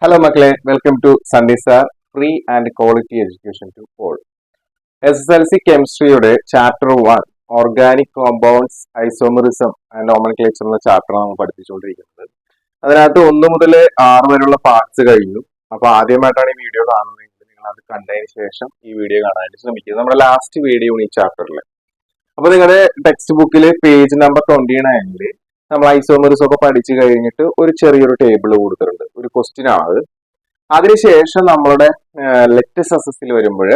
Hello, Makle. Welcome to Sunday Sir, Free and Quality Education to All. SSLC Chemistry Chapter 1 Organic Compounds, Isomerism and Nomenclature എന്ന chapter നമ്മൾ പഠിപ്പിച്ചുകൊണ്ടിരിക്കുന്നത്. അതിനകത്ത് 1 മുതൽ 6 വരെയുള്ള parts കഴിഞ്ഞു. അപ്പോൾ ആദ്യമായിട്ടാണ് ഈ വീഡിയോ കാണുന്നതെങ്കിൽ നിങ്ങൾ അത് കണ്ടതിന് ശേഷം ഈ വീഡിയോ കാണാനായിട്ട് ശ്രമിക്കുക. നമ്മുടെ ലാസ്റ്റ് വീഡിയോ ഈ ചാപ്റ്ററിൽ. അപ്പോൾ നിങ്ങളുടെ ടെക്സ്റ്റ് ബുക്കിൽ പേജ് നമ്പർ 29 നമ്മൾ ഐസോമറിസം ഒക്കെ പഠിച്ചു കഴിഞ്ഞിട്ട് ഒരു ചെറിയൊരു ടേബിൾ കൊടുത്തിട്ടുണ്ട്. ഒരു ക്വസ്റ്റ്യൻ ആണ്. അതിനുശേഷം നമ്മളുടെ ലെക്ചർ അസസിൽ വരുമ്പോൾ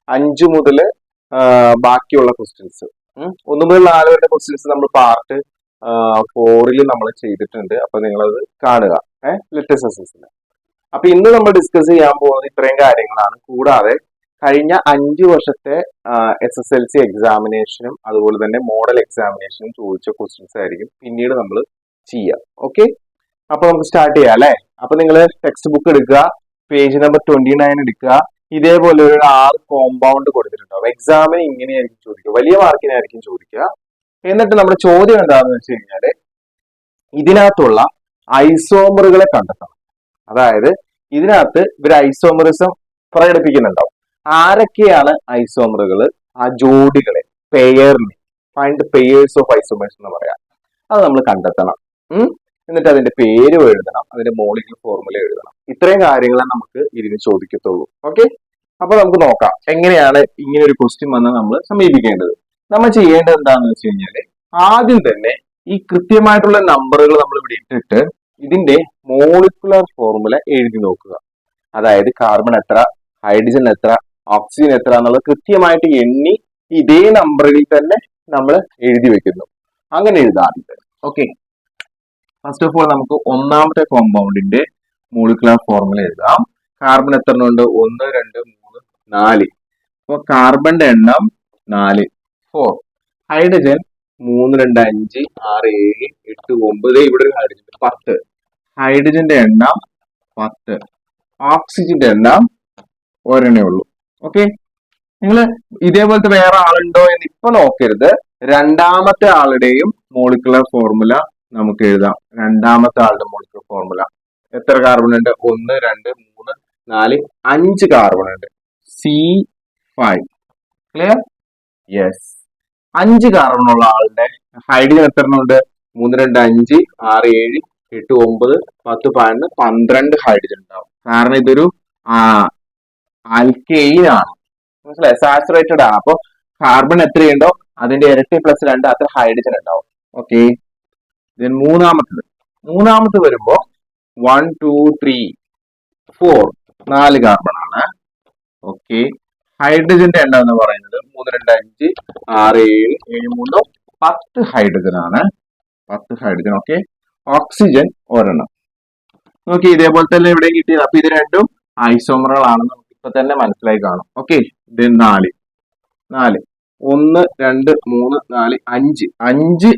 5 മുതൽ ബാക്കിയുള്ള ക്വസ്റ്റ്യൻസ് 1 മുതൽ 4 വരെ ക്വസ്റ്റ്യൻസ് നമ്മൾ പാർട്ട് 4 നമ്മൾ ചെയ്തിട്ടുണ്ട്. അപ്പൊ നിങ്ങളത് കാണുക ലെക്ചർ അസസിൽ. അപ്പൊ ഇന്ന് നമ്മൾ ഡിസ്കസ് ചെയ്യാൻ പോകുന്നത് ഇത്രയും കാര്യങ്ങളാണ്. കൂടാതെ കഴിഞ്ഞ 5 വർഷത്തെ SSLC എക്സാമിനേഷനും അതുപോലെ തന്നെ മോഡൽ എക്സാമിനേഷനും ചോദിച്ച ക്വസ്റ്റ്യൻസ് ആയിരിക്കും പിന്നീട് നമ്മൾ ചെയ്യുക. ഓക്കെ, അപ്പൊ നമുക്ക് സ്റ്റാർട്ട് ചെയ്യാം അല്ലെ. അപ്പൊ നിങ്ങൾ ടെക്സ്റ്റ് ബുക്ക് എടുക്കുക, പേജ് നമ്പർ 29 എടുക്കുക. ഇതേപോലെ ഒരു 6 കോമ്പൗണ്ട് കൊടുത്തിട്ടുണ്ടാവും. എക്സാമിന് ഇങ്ങനെയായിരിക്കും ചോദിക്കുക, വലിയ മാർക്കിനായിരിക്കും ചോദിക്കുക. എന്നിട്ട് നമ്മുടെ ചോദ്യം എന്താണെന്ന് വെച്ച് കഴിഞ്ഞാല് ഇതിനകത്തുള്ള ഐസോമറുകളെ കണ്ടെത്തണം. അതായത് ഇതിനകത്ത് ഇവർ ഐസോമറിസം പ്രകടിപ്പിക്കുന്നുണ്ടാവും. ആരൊക്കെയാണ് ഐസോമറുകൾ? ആ ജോഡികളെ, പെയറിനെ, ഫൈൻഡ് പെയേഴ്സ് ഓഫ് ഐസോമേഴ്സ് എന്ന് പറയാം. അത് നമ്മൾ കണ്ടെത്തണം. എന്നിട്ട് അതിന്റെ പേര് എഴുതണം, അതിന്റെ മോളിക്യൂലർ ഫോർമുല എഴുതണം. ഇത്രയും കാര്യങ്ങളെ നമുക്ക് ഇതിന് ചോദിക്കത്തുള്ളൂ. ഓക്കെ, അപ്പൊ നമുക്ക് നോക്കാം എങ്ങനെയാണ് ഇങ്ങനെ ഒരു ക്വസ്റ്റ്യൻ വന്നാൽ നമ്മൾ സമീപിക്കേണ്ടത്. നമ്മൾ ചെയ്യേണ്ടത് എന്താണെന്ന് വെച്ച് കഴിഞ്ഞാല് ആദ്യം തന്നെ ഈ കൃത്യമായിട്ടുള്ള നമ്പറുകൾ നമ്മൾ ഇവിടെ ഇട്ടിട്ട് ഇതിന്റെ മോളിക്യുലർ ഫോർമുല എഴുതി നോക്കുക. അതായത് കാർബൺ എത്ര, ഹൈഡ്രജൻ എത്ര, ഓക്സിജൻ എത്ര എന്നുള്ളത് കൃത്യമായിട്ട് എണ്ണി ഇതേ നമ്പറുകളിൽ തന്നെ നമ്മൾ എഴുതി വെക്കുന്നു. അങ്ങനെ എഴുതാറുണ്ട്. ഓക്കെ, ഫസ്റ്റ് ഓഫ് ഓൾ നമുക്ക് ഒന്നാമത്തെ കോമ്പൗണ്ടിന്റെ മോളിക്യുലർ ഫോർമുല എഴുതാം. കാർബൺ എത്ര ഉണ്ട്? 1 2 3 4. അപ്പൊ കാർബണിന്റെ എണ്ണം 4. 4. ഹൈഡ്രജൻ 3 2 5 6 7 8 9. ഇവിടെ ഒരു ഹൈഡ്രജൻ 10. ഹൈഡ്രജന്റെ എണ്ണം 10. ഓക്സിജന്റെ എണ്ണം ഒരെണ്ണേ ഉള്ളൂ. ഓക്കെ, നിങ്ങൾ ഇതേപോലത്തെ വേറെ ആളുണ്ടോ എന്ന് ഇപ്പൊ നോക്കരുത്. രണ്ടാമത്തെ ആളുടെയും മോളിക്യുലർ ഫോർമുല നമുക്ക് എഴുതാം. രണ്ടാമത്തെ ആളുടെ മോളിക്യുലർ ഫോർമുല എത്ര കാർബൺ ഉണ്ട്? 1 2 3 4 5 കാർബൺ ഉണ്ട്. C5. ക്ലിയർ? യെസ്. 5 കാർബൺ ഉള്ള ആളുടെ ഹൈഡ്രജൻ എത്ര ഉണ്ട്? 3 2 5 6 7 8 9 10 12 12 ഹൈഡ്രജൻ ഉണ്ടാവും. കാരണം ഇതൊരു ആൽക്കെയിൻ ആണ്. മനസ്സിലായി? സാച്ചുറേറ്റഡ് ആണ്. അപ്പൊ കാർബൺ എത്രയുണ്ടോ അതിന്റെ ഇരട്ടി പ്ലസ് 2 അത്ര ഹൈഡ്രജൻ ഉണ്ടാവും. ഓക്കെ, മൂന്നാമത് വരുമ്പോ 1 2 3 4 4 കാർബൺ ആണ്. ഓക്കെ, ഹൈഡ്രജന്റെ എണ്ണം എന്ന് പറയുന്നത് 3 2 5 6 7 7 3 10 ഹൈഡ്രജൻ ആണ്. 10 ഹൈഡ്രജൻ. ഓക്കെ, ഓക്സിജൻ ഒരെണ്ണം. നോക്കി, ഇതേപോലെ തന്നെ ഇവിടെ കിട്ടിയത്. അപ്പൊ ഇത് രണ്ടും ഐസോമറുകളാണെന്ന് നമുക്ക് ഇപ്പൊ തന്നെ മനസ്സിലായി കാണും. ഓക്കെ, ഇത് 4 1 2 3 4 5 5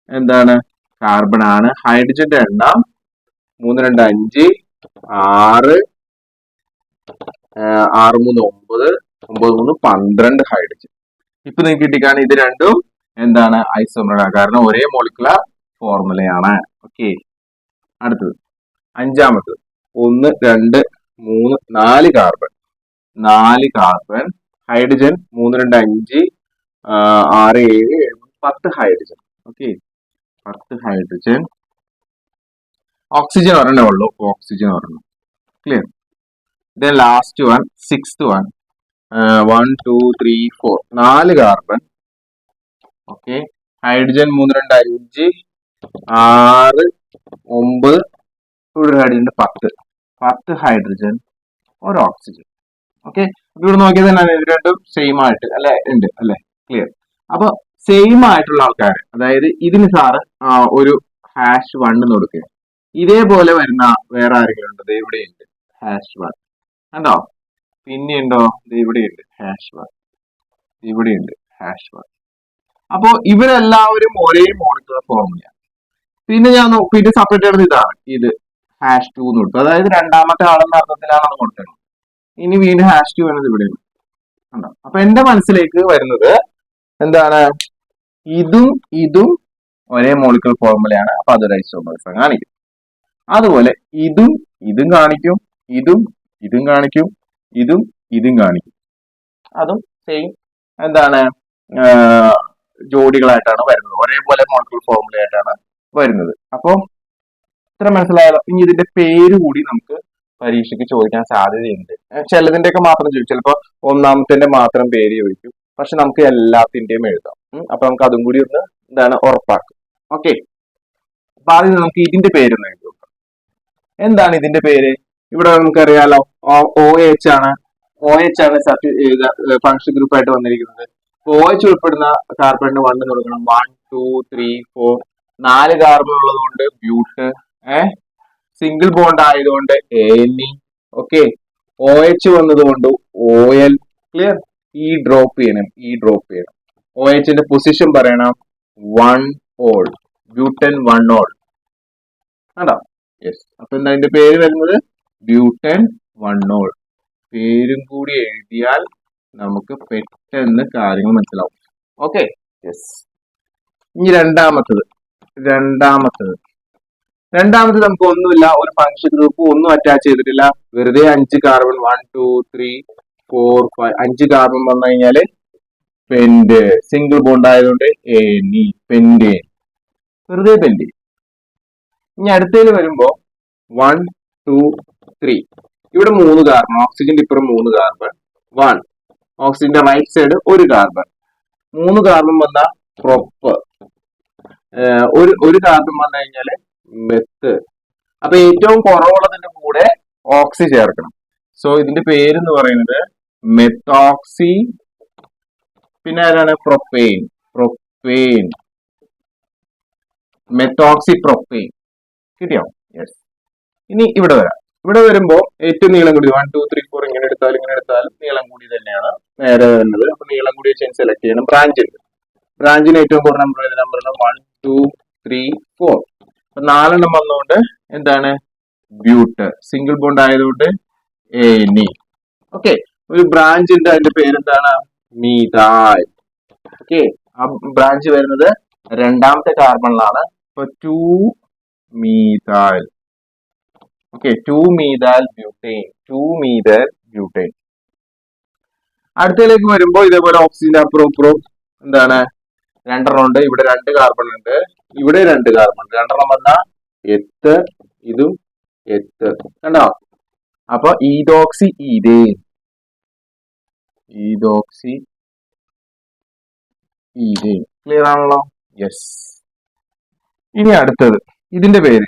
എന്താണ്? കാർബൺ ആണ്. ഹൈഡ്രജന്റെ എണ്ണം 3 2 5 6 6 3 9 9 3 12 ഹൈഡ്രജൻ. ഇപ്പൊ നിങ്ങൾക്ക് കിട്ടിക്കാണ് ഇത് രണ്ടും എന്താണ്? ഐസോമറുകളാണ്. കാരണം ഒരേ മോളിക്യുലർ ഫോർമുലയാണ്. ഓക്കെ, അടുത്തത് അഞ്ചാമത്തത് 1 2 3 4 carbon. 4 carbon. Hydrogen 3 2 5 6 7 10 hydrogen. Okay, 10 hydrogen. Oxygen ഒരെണ്ണേ ഉള്ളൂ. ഓക്സിജൻ ഒരെണ്ണം. Clear? Then last one, sixth one 1 2 3 4 4 carbon. Okay, hydrogen 3 2 5 6 9 ഇവിടെ ഹൈഡ്രജൻ 10 ഹൈഡ്രജൻ, ഒരു ഓക്സിജൻ. ഓക്കെ, ഇവിടെ നോക്കിയാൽ തന്നെ ഇത് രണ്ടും സെയിം ആയിട്ട് അല്ലെ ഉണ്ട് അല്ലെ? ക്ലിയർ? അപ്പൊ സെയിം ആയിട്ടുള്ള ആൾക്കാർ, അതായത് ഇതിന് സാറ് ഒരു #1 എന്ന് കൊടുക്കുക. ഇതേപോലെ വരുന്ന വേറെ ആരെങ്കിലും ഉണ്ട്? ഇവിടെയുണ്ട് #1 കണ്ടോ? പിന്നെയുണ്ടോ? ഇവിടെയുണ്ട് #1. ഇവിടെയുണ്ട് #1. അപ്പോ ഇവരെല്ലാവരും ഒരേ മോളിക്യുലർ ഫോർമുല. പിന്നെ പിന്നെ സെപ്പറേറ്റ് എടുത്ത് ഇതാണ്. ഇത് #2 എന്ന് കൊടുത്തു. അതായത് രണ്ടാമത്തെ ആളെന്ന അർത്ഥത്തിലാണ് അത് കൊടുത്തത്. ഇനി വീണ്ടും #2 എന്നത് ഇവിടെയാണ്. കണ്ടോ? അപ്പൊ എന്റെ മനസ്സിലേക്ക് വരുന്നത് എന്താണ്? ഇതും ഒരേ മോളിക്യുലർ ഫോർമുലയാണ്. അപ്പൊ അതൊരു ഐസോമറിസം കാണിക്കും. അതുപോലെ ഇതും ഇതും കാണിക്കും, ഇതും കാണിക്കും, ഇതും കാണിക്കും. അതും സെയിം എന്താണ് ജോഡികളായിട്ടാണ് വരുന്നത്, ഒരേപോലെ മോളിക്യൂൾ ഫോർമുല ആയിട്ടാണ് വരുന്നത്. അപ്പോൾ ഇത്ര മനസ്സിലായാലോ. ഇനി ഇതിന്റെ പേര് കൂടി നമുക്ക് പരീക്ഷയ്ക്ക് ചോദിക്കാൻ സാധ്യതയുണ്ട്. ചിലതിന്റെ ഒക്കെ മാത്രം ചോദിക്കും, ചിലപ്പോൾ ഒന്നാമത്തിന്റെ മാത്രം പേര് ചോദിക്കും, പക്ഷെ നമുക്ക് എല്ലാത്തിന്റെയും എഴുതാം. അപ്പൊ നമുക്ക് അതും കൂടി ഒന്ന് എന്താണ് ഉറപ്പാക്കും. ഓക്കെ, അപ്പൊ ആദ്യം നമുക്ക് ഇതിന്റെ പേരൊന്ന് എഴുതി നോക്കാം. എന്താണ് ഇതിന്റെ പേര്? ഇവിടെ നമുക്കറിയാലോ OH ആണ്, OH ആണ് ഫങ്ഷൻ ഗ്രൂപ്പ് ആയിട്ട് വന്നിരിക്കുന്നത്. OH ഉൾപ്പെടുന്ന കാർബണിന് 1 കൊടുക്കണം. 1 2 3 4 4 കാർബൺ ഉള്ളത് കൊണ്ട് ബ്യൂട്ട്, സിംഗിൾ ബോണ്ട് ആയതുകൊണ്ട് ANE. ഓക്കെ, OH വന്നതുകൊണ്ട് OL. ക്ലിയർ? ഈ ഡ്രോപ്പ് ചെയ്യണം. OH ന്റെ പൊസിഷൻ പറയണം 1 ഓൾ, ബ്യൂട്ടൻ 1 ഓൾ. ആണോ? യെസ്. അപ്പൊ എന്താ അതിന്റെ പേര് വരുന്നത്? ബ്യൂട്ടൻ 1 ഓൾ. പേരും കൂടി എഴുതിയാൽ നമുക്ക് പെട്ടെന്ന് കാര്യങ്ങൾ മനസ്സിലാവും. Okay, yes. ഇനി രണ്ടാമത്തത് നമുക്ക് ഒന്നുമില്ല, ഒരു ഫങ്ഷൻ ഗ്രൂപ്പ് ഒന്നും അറ്റാച്ച് ചെയ്തിട്ടില്ല, വെറുതെ 5 കാർബൺ 1 2 3 4 5 5 കാർബൺ വന്നു കഴിഞ്ഞാല് പെന്റ്, സിംഗിൾ ബോണ്ട് ആയതുകൊണ്ട് ANE, പെന്റ്, വെറുതെ പെന്റ്. ഇനി അടുത്തതിൽ വരുമ്പോ 1 2 3 ഇവിടെ 3 കാർബൺ, ഓക്സിജന്റെ ഇപ്പുറം 3 കാർബൺ, 1 ഓക്സിജന്റെ റൈറ്റ് സൈഡ് 1 കാർബൺ, 3 കാർബൺ വന്ന പ്രൊപ്പ്, ഒരു കാർബൺ വന്നു കഴിഞ്ഞാല് മെത്ത്. അപ്പൊ ഏറ്റവും കുറവുള്ളതിന്റെ കൂടെ ഓക്സി ചേർക്കണം. സോ ഇതിന്റെ പേര് എന്ന് പറയുന്നത് മെത്തോക്സി. പിന്നെ ആരാണ്? Propane, methoxy propane. കിട്ടിയോ? യെസ്. ഇനി ഇവിടെ വരാം. ഇവിടെ വരുമ്പോ ഏറ്റവും നീളം കൂടി 1 2 3 4 ഇങ്ങനെ എടുത്താലും നീളം കൂടി തന്നെയാണ് നേരെ വരുന്നത്. അപ്പൊ നീളം കൂടിയ ചെയിൻ സെലക്ട് ചെയ്യണം. ബ്രാഞ്ചിന് ഏറ്റവും കുറഞ്ഞ നമ്പർ 1 2 3 4. അപ്പൊ 4 വന്നുകൊണ്ട് എന്താണ്? ബ്യൂട്ട്, സിംഗിൾ ബോണ്ട് ആയതുകൊണ്ട് ANE. ഓക്കെ, ഒരു ബ്രാഞ്ച് ഉണ്ട്, അതിന്റെ പേരെന്താണ്? മീഥൈൽ. ഓക്കെ, ആ ബ്രാഞ്ച് വരുന്നത് രണ്ടാമത്തെ കാർബണിലാണ്. അപ്പൊ 2 മീഥൈൽ. Okay, 2 methyl butyne. അടുത്തതിലേക്ക് വരുമ്പോ ഇതേപോലെ ഓക്സിജന്റെ അപ്പുറം എന്താണ്? 2 ഉണ്ട്. ഇവിടെ 2 കാർബൺ ഉണ്ട്, ഇവിടെ 2 കാർബൺ, 2 വന്ന എത്ത്, ഇതും എത്ത്. കണ്ടോ? അപ്പൊ ഈതോക്സി ഈതേൻ. ക്ലിയർ ആണല്ലോ? യെസ്. ഇനി അടുത്തത് ഇതിന്റെ പേര്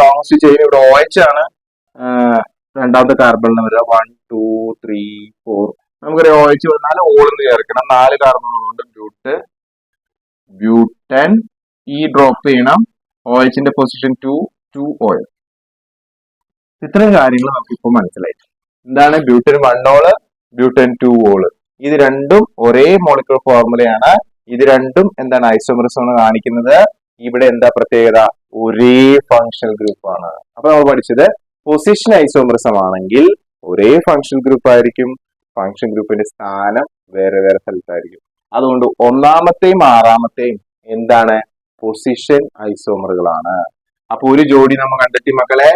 ലോങ്സ്റ്റ് ചെയിൻ. ഇവിടെ OH ആണ് രണ്ടാമത്തെ കാർബണിന് വരിക. 1 2 3 4 നമുക്കൊരു OH വന്നാൽ ഓളെന്ന് ചേർക്കണം. 4 കാർബണുകളുണ്ട്, ബ്യൂട്ടൻ. ഈ ഡ്രോപ്പ് ചെയ്യണം. OHന്റെ പൊസിഷൻ 2 ഓയിൽ. ഇത്രയും കാര്യങ്ങൾ നമുക്ക് ഇപ്പൊ മനസ്സിലായി. എന്താണ്? ബ്യൂട്ടൻ 1 ഓള്, ബ്യൂട്ടൻ 2 ഓള്. ഇത് രണ്ടും ഒരേ മോളിക്യൂൾ ഫോർമുലയാണ്. ഇത് രണ്ടും എന്താണ്? ഐസോമറിസം ആണ് കാണിക്കുന്നത്. ഇവിടെ എന്താ പ്രത്യേകത? ഒരേ ഫങ്ഷണൽ ഗ്രൂപ്പ് ആണ്. അപ്പൊ നമ്മൾ പഠിച്ചത് പൊസിഷൻ ഐസോമറിസം ആണെങ്കിൽ ഒരേ ഫങ്ഷണൽ ഗ്രൂപ്പ് ആയിരിക്കും, ഫങ്ഷൻ ഗ്രൂപ്പിന്റെ സ്ഥാനം വേറെ വേറെ സ്ഥലത്തായിരിക്കും. അതുകൊണ്ട് ഒന്നാമത്തെയും ആറാമത്തെയും എന്താണ്? പൊസിഷൻ ഐസോമറുകളാണ്. അപ്പൊ ഒരു ജോഡി നമ്മൾ കണ്ടെത്തി മക്കളെ,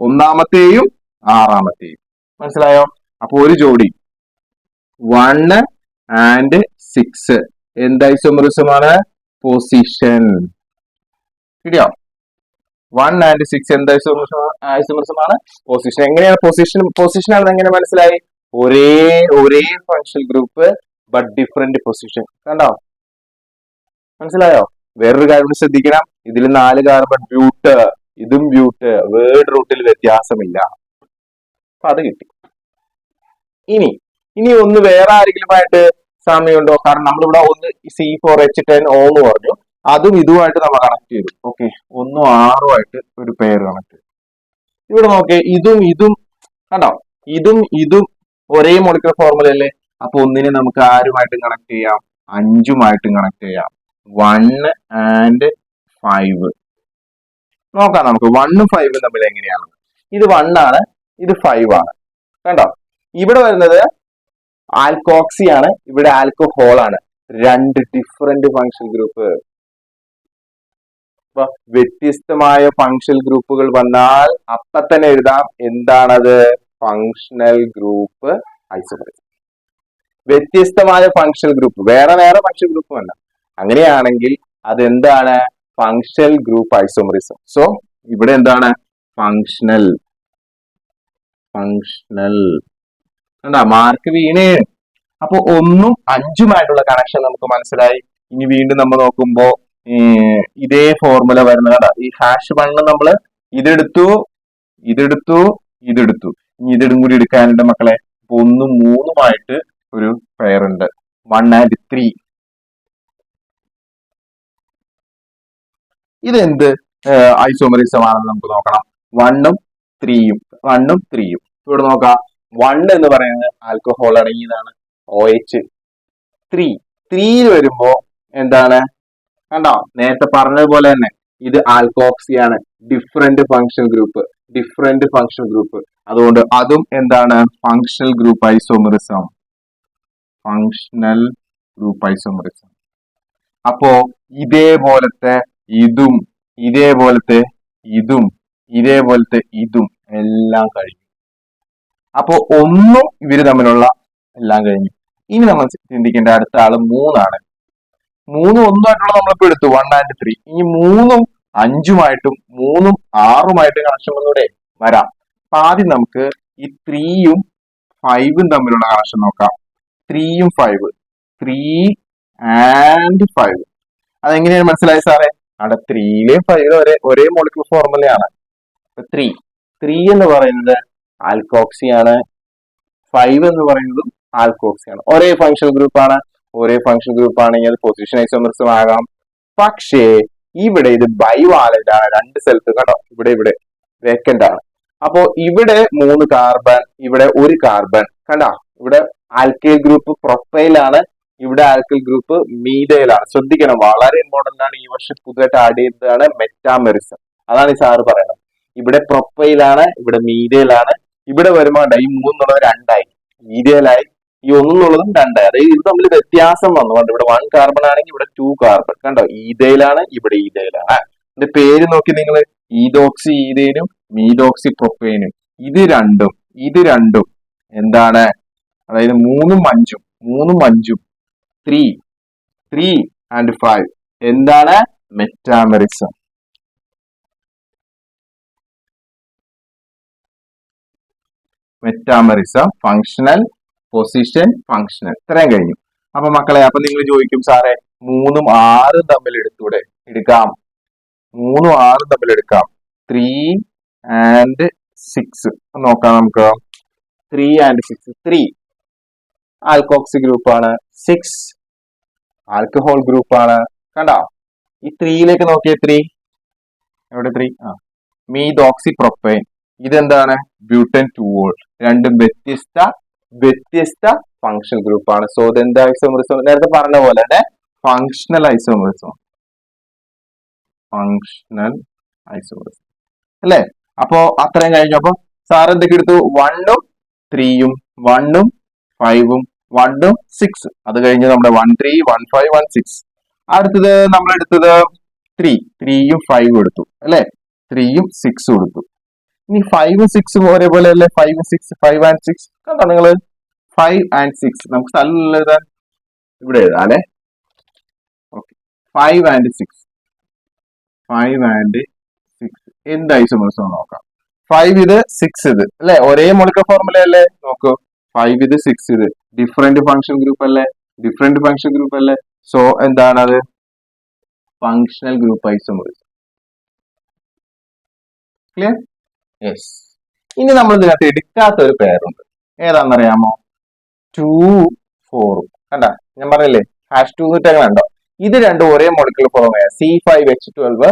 ഒന്നാമത്തെയും ആറാമത്തെയും. മനസ്സിലായോ? അപ്പൊ ഒരു ജോഡി 1 and 6 എന്ത് ഐസോമറിസം ആണ്? പൊസിഷൻ. കിട്ടിയോ? 1 and 6 എന്ത് ഐസോമറിസം ആണ്? പൊസിഷൻ. എങ്ങനെയാണ് പൊസിഷൻ ആണെന്ന് എങ്ങനെ മനസ്സിലായി? ഒരേ functional group but different position. കണ്ടോ? മനസ്സിലായോ? വേറൊരു കാര്യം ശ്രദ്ധിക്കണം, ഇതിൽ 4 കാർബൺ, ബ്യൂട്ട്, ഇതും ബ്യൂട്ട്, വേർഡ് റൂട്ടിൽ വ്യത്യാസമില്ല. അപ്പൊ അത് കിട്ടി. ഇനി ഒന്ന് വേറെ ആരെങ്കിലുമായിട്ട് സാമ്യമുണ്ടോ? കാരണം നമ്മളിവിടെ ഒന്ന് C4H10 O എന്ന് പറഞ്ഞു, അതും ഇതുമായിട്ട് നമ്മൾ കണക്ട് ചെയ്തു. ഓക്കെ, 1 6 ആയിട്ട് ഒരു പെയർ കണക്ട് ചെയ്തു. ഇവിടെ നോക്കേ, ഇതും കണ്ടോ? ഇതും ഒരേ മോളിക്യൂൾ ഫോർമുല അല്ലേ? അപ്പൊ ഒന്നിനെ നമുക്ക് ആരുമായിട്ടും കണക്ട് ചെയ്യാം? 5ഉമായിട്ടും കണക്ട് ചെയ്യാം. 1 and 5 നോക്കാം നമുക്ക്. 1ഉം 5ഉം തമ്മിൽ എങ്ങനെയാണ്? ഇത് 1 ആണ്, ഇത് 5 ആണ്. കണ്ടോ? ഇവിടെ വരുന്നത് ആൽക്കോക്സി ആണ്, ഇവിടെ ആൽക്കഹോൾ ആണ്. 2 ഡിഫറെന്റ് ഫങ്ഷൻ ഗ്രൂപ്പ്. അപ്പൊ വ്യത്യസ്തമായ ഫങ്ഷണൽ ഗ്രൂപ്പുകൾ വന്നാൽ അപ്പൊ തന്നെ എഴുതാം എന്താണത്, ഫങ്ഷണൽ ഗ്രൂപ്പ് ഐസോമറിസം. വ്യത്യസ്തമായ ഫങ്ഷണൽ ഗ്രൂപ്പ്, വേറെ വേറെ ഫങ്ഷണൽ ഗ്രൂപ്പ് അല്ല, അങ്ങനെയാണെങ്കിൽ അതെന്താണ്, ഫങ്ഷണൽ ഗ്രൂപ്പ് ഐസോമറിസം. സോ ഇവിടെ എന്താണ്, ഫങ്ഷണൽ കണ്ടാ മാർക്ക് വീണേ. അപ്പൊ 1ഉം 5ഉമായിട്ടുള്ള കണക്ഷൻ നമുക്ക് മനസ്സിലായി. ഇനി വീണ്ടും നമ്മൾ നോക്കുമ്പോ ഇതേ ഫോർമുല വരുന്ന കണ്ട, ഈ #1 നമ്മള് ഇതെടുത്തു, ഇനി ഇതും കൂടി എടുക്കാനുണ്ട് മക്കളെ. 1ഉം 3ഉമായിട്ട് ഒരു പെയർ ഉണ്ട്, 1 and 3. ഇതെന്ത് ഐസോമറിസം ആണെന്ന് നമുക്ക് നോക്കണം. 1ഉം 3ഉം. ഇവിടെ നോക്കാം, 1 എന്ന് പറയുന്നത് ആൽക്കഹോൾ അടങ്ങിയതാണ്, OH. 3 വരുമ്പോ എന്താണ്, കണ്ടോ നേരത്തെ പറഞ്ഞതുപോലെ തന്നെ ഇത് ആൽക്കോക്സിയാണ്, ഡിഫറെന്റ് ഫങ്ഷണൽ ഗ്രൂപ്പ്. അതുകൊണ്ട് അതും എന്താണ്, ഫങ്ഷണൽ ഗ്രൂപ്പ് ഐസോമറിസം. അപ്പോ ഇതേപോലത്തെ ഇതും എല്ലാം കഴിഞ്ഞു. അപ്പോ ഒന്നും ഇവര് തമ്മിലുള്ള എല്ലാം കഴിഞ്ഞു. ഇനി നമ്മൾ ചിന്തിക്കേണ്ട അടുത്ത ആള് 3ആണ്. 3ഉം 1ഉമായിട്ടുള്ള നമ്മളിപ്പോ എടുത്തു 1 and 3. ഇനി 3ഉം 5ഉമായിട്ടും 3ഉം 6ഉമായിട്ട് കണക്ഷൻ ഒന്നുകൂടെ വരാം. അപ്പൊ ആദ്യം നമുക്ക് ഈ 3ഉം 5ഉം തമ്മിലുള്ള കണക്ഷൻ നോക്കാം. 3ഉം 5, 3 and 5. അതെങ്ങനെയാണ് മനസ്സിലായി സാറേ? അവിടെ 3യിലെയും 5യിലും ഒരേ മോളിക്യൂൾ ഫോർമുലയാണ്. 3 എന്ന് പറയുന്നത് ആൽക്കോക്സിയാണ്, 5 എന്ന് പറയുന്നതും ആൽക്കോക്സിയാണ്. ഒരേ ഫങ്ഷണൽ ഗ്രൂപ്പ് ആണെങ്കിൽ അത് പൊസിഷൻ ഐസോമറിസം ആകാം. പക്ഷേ ഇവിടെ ഇത് ബൈവാലന്റ് ആണ്, 2 സ്ഥലത്ത് കണ്ടോ, ഇവിടെ വേക്കന്റ് ആണ്. അപ്പോ ഇവിടെ 3 കാർബൺ, ഇവിടെ 1 കാർബൺ കണ്ടോ. ഇവിടെ ആൽക്കൈൽ ഗ്രൂപ്പ് പ്രൊപ്പൈലാണ്, ഇവിടെ ആൽക്കൈൽ ഗ്രൂപ്പ് മീഥൈലാണ്. ശ്രദ്ധിക്കണം, വളരെ ഇമ്പോർട്ടന്റ് ആണ്. ഈ വർഷം പുതുതായിട്ട് ആഡ് ചെയ്തതാണ് മെറ്റാമെറിസം. അതാണ് ഈ സാറ് പറയുന്നത്. ഇവിടെ പ്രൊപ്പൈലാണ്, ഇവിടെ മീഥൈലാണ്. ഇവിടെ വരുമ്പോ ഈ 3 എന്നുള്ളത് 2ആയി, മീഥൈലായി. ഈ 1 എന്നുള്ളതും 2ആയി. അതായത് ഇത് തമ്മിൽ വ്യത്യാസം വന്നു. ഇവിടെ 1 കാർബൺ ആണെങ്കിൽ ഇവിടെ 2 കാർബൺ കണ്ടോ, ഈഥൈലാണ്, ഇവിടെ ഈഥൈലാണ്. ഇതിന്റെ പേര് നോക്കി നിങ്ങൾ, ഈഥോക്സി ഈഥൈനും മീഥോക്സി പ്രൊപ്പൈനും. ഇത് രണ്ടും എന്താണ്, അതായത് 3ഉം 5ഉം 3 and 5 എന്താണ്, മെറ്റാമെറിസം. ഫങ്ഷണൽ, പൊസിഷൻ, ഫങ്ഷണൽ, ഇത്രയും കഴിഞ്ഞു. അപ്പൊ മക്കളെ, അപ്പൊ നിങ്ങൾ ചോദിക്കും സാറേ 3ഉം 6ഉം തമ്മിൽ എടുക്കാം. 3ഉം 6ഉം തമ്മിൽ എടുക്കാം. 3 and 6 നോക്കാം നമുക്ക്. 3 and 6, 3 ആൽക്കോക്സി ഗ്രൂപ്പാണ്, 6 ആൽക്കഹോൾ ഗ്രൂപ്പാണ്. കണ്ടോ, ഈ 3യിലേക്ക് നോക്കിയേ, 3 എവിടെ, 3 മീഥോക്സി പ്രൊപ്പൈൻ. ഇതെന്താണ്, ബ്യൂട്ടൻ 2-ol. രണ്ടും വ്യത്യസ്ത ഫങ്ഷണൽ ഗ്രൂപ്പാണ്. സോ ഇതെന്താ ഐസോമറിസം, നേരത്തെ പറഞ്ഞ പോലെ തന്നെ ഫങ്ഷണൽ ഐസോമറിസം അല്ലേ. അപ്പോ അത്രയും കഴിഞ്ഞപ്പോ സാർ എന്തൊക്കെ എടുത്തു, 1ഉം 3ഉം 1ഉം 5ഉം 1ഉം 6. അത് കഴിഞ്ഞ് നമ്മുടെ 1 3 1 5 1 6. അടുത്തത് നമ്മൾ എടുത്തത് 3ഉം 5ഉം എടുത്തു അല്ലെ, 3ഉം 6ഉം എടുത്തു. ഇനി 5ഉം 6ഉം ഒരേപോലെ അല്ലേ, 5 and 6 കണ്ടോ നിങ്ങള്, 5 and 6 നമുക്ക് സ്ഥലം എഴുതാൻ ഇവിടെ എഴുതാം അല്ലെ. ഓക്കെ, 5 and 6 എന്ത് ഐസോമറിസം നോക്കാം. 5 ഇത് 6 ഇത് അല്ലെ, ഒരേ മോളിക്യൂൾ ഫോർമുല അല്ലേ. നോക്കൂ, 5 ഇത് 6 ഇത് ഡിഫറെന്റ് ഫങ്ഷണൽ ഗ്രൂപ്പ് അല്ലേ. സോ എന്താണ് അത്, functional group isomerism. Clear? Yes. ഇനി നമ്മൾ ഇതിനകത്ത് എടുക്കാത്ത ഒരു പേരുണ്ട്, ഏതാണെന്നറിയാമോ, 2 4. കണ്ട, ഞാൻ പറഞ്ഞില്ലേ #2 ഇട്ടങ്ങനെ കണ്ടോ. ഇത് രണ്ടും ഒരേ മോളിക്യൂൾ ഫോർമുല, C5H12.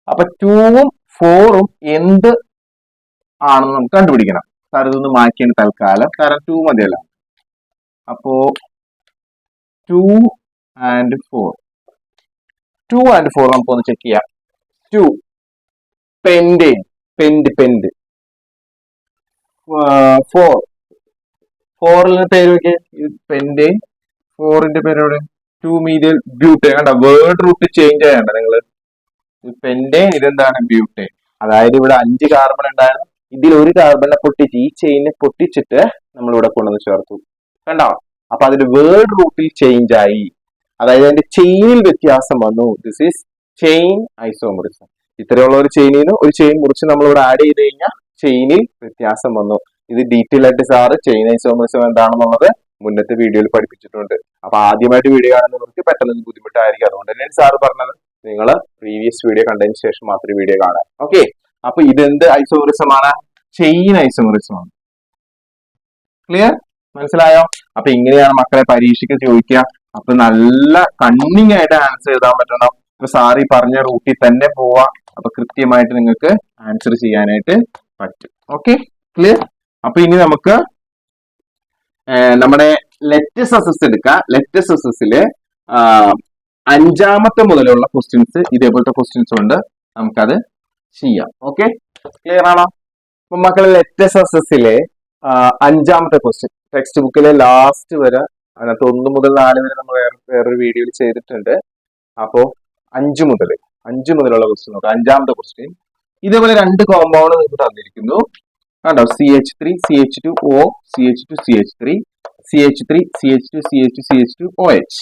അപ്പൊ 2ഉം 4ഉം എന്ത് ആണെന്ന് നമുക്ക് കണ്ടുപിടിക്കണം. സാർ ഇതൊന്ന് മാറ്റിയാണ് തൽക്കാലം, കാരണം 2 മതിയല്ല. അപ്പോ 2 and 4 നമുക്കൊന്ന് ചെക്ക് ചെയ്യാം. 2 പെൻഡ് 4ന്റെ പേര് നോക്കിയേ, പെൻഡ്. 4ന്റെ പേര് എവിടെ, 2 മീഥൈൽ ബ്യൂട്ടേൻ. കണ്ട, വേർഡ് റൂട്ട് ചേഞ്ച് ആയണ്ട നിങ്ങള്. പെന്റേൻ, ഇതെന്താണ് ബ്യൂട്ടേൻ. അതായത് ഇവിടെ 5 കാർബൺ ഉണ്ടായിരുന്നു, ഇതിൽ ഒരു കാർബണിനെ പൊട്ടിച്ച് ഈ ചെയിനെ പൊട്ടിച്ചിട്ട് നമ്മൾ ഇവിടെ കൊണ്ടുവന്ന് ചേർത്തു. കണ്ടോ? അപ്പൊ അതിന്റെ വേർഡ് റൂട്ടിൽ ചേഞ്ച് ആയി, അതായത് അതിന്റെ ചെയിനിൽ വ്യത്യാസം വന്നു. This is chain isomerism. ഇത്രയുള്ള ഒരു ചെയിനിൽ നിന്ന് ഒരു ചെയിൻ മുറിച്ച് നമ്മൾ ഇവിടെ ആഡ് ചെയ്ത് കഴിഞ്ഞാൽ ചെയിനിൽ വ്യത്യാസം വന്നു. ഇത് ഡീറ്റെയിൽ ആയിട്ട് സാറ് ചെയിൻ ഐസോമറിസം എന്താണെന്നുള്ളത് മുന്നത്തെ വീഡിയോയിൽ പഠിപ്പിച്ചിട്ടുണ്ട്. അപ്പൊ ആദ്യമായിട്ട് വീഡിയോ കാണുന്നവർക്ക് പെട്ടെന്ന് ബുദ്ധിമുട്ടായിരിക്കും. അതുകൊണ്ട് തന്നെ സാറ് പറഞ്ഞത് നിങ്ങൾ പ്രീവിയസ് വീഡിയോ കണ്ടതിന് ശേഷം മാത്രമേ വീഡിയോ കാണാൻ. ഓക്കെ, അപ്പൊ ഇതെന്ത് ഐസോമറിസം ആണ്? ചെയിൻ ഐസോമറിസം ആണ്. ക്ലിയർ? മനസ്സിലായോ? അപ്പൊ ഇങ്ങനെയാണ് മക്കളെ പരീക്ഷയ്ക്ക് ചോദിക്കുക. അപ്പൊ നല്ല കണ്ണിങ് ആയിട്ട് ആൻസർ എഴുതാൻ പറ്റണം. ഇപ്പൊ സാറി പറഞ്ഞ റൂട്ടിൽ തന്നെ പോവാ. അപ്പൊ കൃത്യമായിട്ട് നിങ്ങൾക്ക് ആൻസർ ചെയ്യാനായിട്ട് പറ്റും. Okay, clear? അപ്പൊ ഇനി നമുക്ക് നമ്മുടെ ലെറ്റസ് അസസ് എടുക്കാം. ലെറ്റസ് അസസില് 5ാമത്തെ മുതലുള്ള ക്വസ്റ്റ്യൻസ്, ഇതേപോലത്തെ ക്വസ്റ്റ്യൻസ് ഉണ്ട്, നമുക്കത് ചെയ്യാം. ഓക്കെ, ക്ലിയർ ആണോ? അപ്പൊ മക്കളെ ലെറ്റസ് അസസിലെ 5ാമത്തെ ക്വസ്റ്റ്യൻ ടെക്സ്റ്റ് ബുക്കിലെ ലാസ്റ്റ് വരെ, അതിനകത്ത് 1 മുതൽ 4 വരെ നമ്മൾ വേറൊരു വീഡിയോയിൽ ചെയ്തിട്ടുണ്ട്. അപ്പോ 5 മുതലുള്ള ക്വസ്റ്റ്യൻ നോക്കാം. 5ാമത്തെ ക്വസ്റ്റ്യൻ ഇതേപോലെ 2 കോമ്പൗണ്ട് നിങ്ങൾക്ക് തന്നിരിക്കുന്നു. കണ്ടോ? CH3 CH2O CH2 CH3 CH3 CH2 CH2 CH2 OH.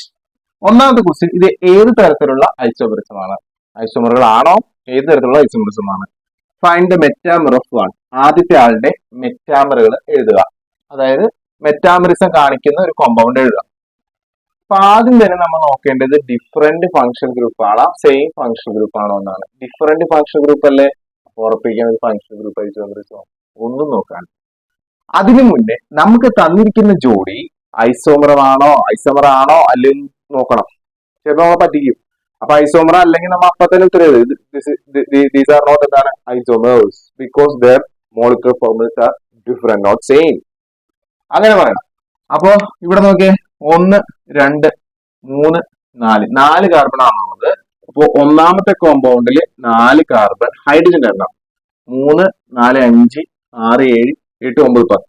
1ാമത്തെ question, ഇത് ഏത് തരത്തിലുള്ള ഐസോമറിസമാണ്? ഐസോമറുകളാണോ? ഏത് തരത്തിലുള്ള ഐസോമറിസമാണ്? Find the metamer of one. ആദ്യത്തെ ആളുടെ മെറ്റാമറുകൾ എഴുതുക. അതായത് മെറ്റാമറിസം കാണിക്കുന്ന ഒരു കോമ്പൗണ്ട് എഴുതുക. അപ്പൊ ആദ്യം തന്നെ നമ്മൾ നോക്കേണ്ടത് ഡിഫറെന്റ് ഫങ്ഷൻ ഗ്രൂപ്പ് ആണോ സെയിം ഫങ്ഷൻ ഗ്രൂപ്പ് ആണോ എന്നാണ്. ഡിഫറെന്റ് ഫങ്ഷൻ ഗ്രൂപ്പ് അല്ലേ? ഉറപ്പിക്കാൻ ഒരു ഫങ്ഷൻ ഗ്രൂപ്പ് ഐസോമറിസം ഒന്നും നോക്കാൻ. അതിനു മുന്നേ നമുക്ക് തന്നിരിക്കുന്ന ജോഡി ഐസോമർ ആണോ അല്ലെങ്കിൽ നോക്കണം. ചിലപ്പോൾ നമ്മളെ പറ്റിക്കും. അപ്പൊ ഐസോമർ അല്ലെങ്കിൽ നമ്മൾ അപ്പൊ തന്നെ ഉത്തരം എഴുതും, ദീസ് ആർ നോട്ട് എന്താണ് isomers because their molecular formulas are different not same. അങ്ങനെ പറയണം. അപ്പോ ഇവിടെ നോക്കിയേ, 1 2 3 4 കാർബൺ ആണുള്ളത്. അപ്പോ 1ാമത്തെ കോമ്പൗണ്ടിൽ 4 കാർബൺ, ഹൈഡ്രജൻ എണ്ണം 3 4 5 6 7 8 9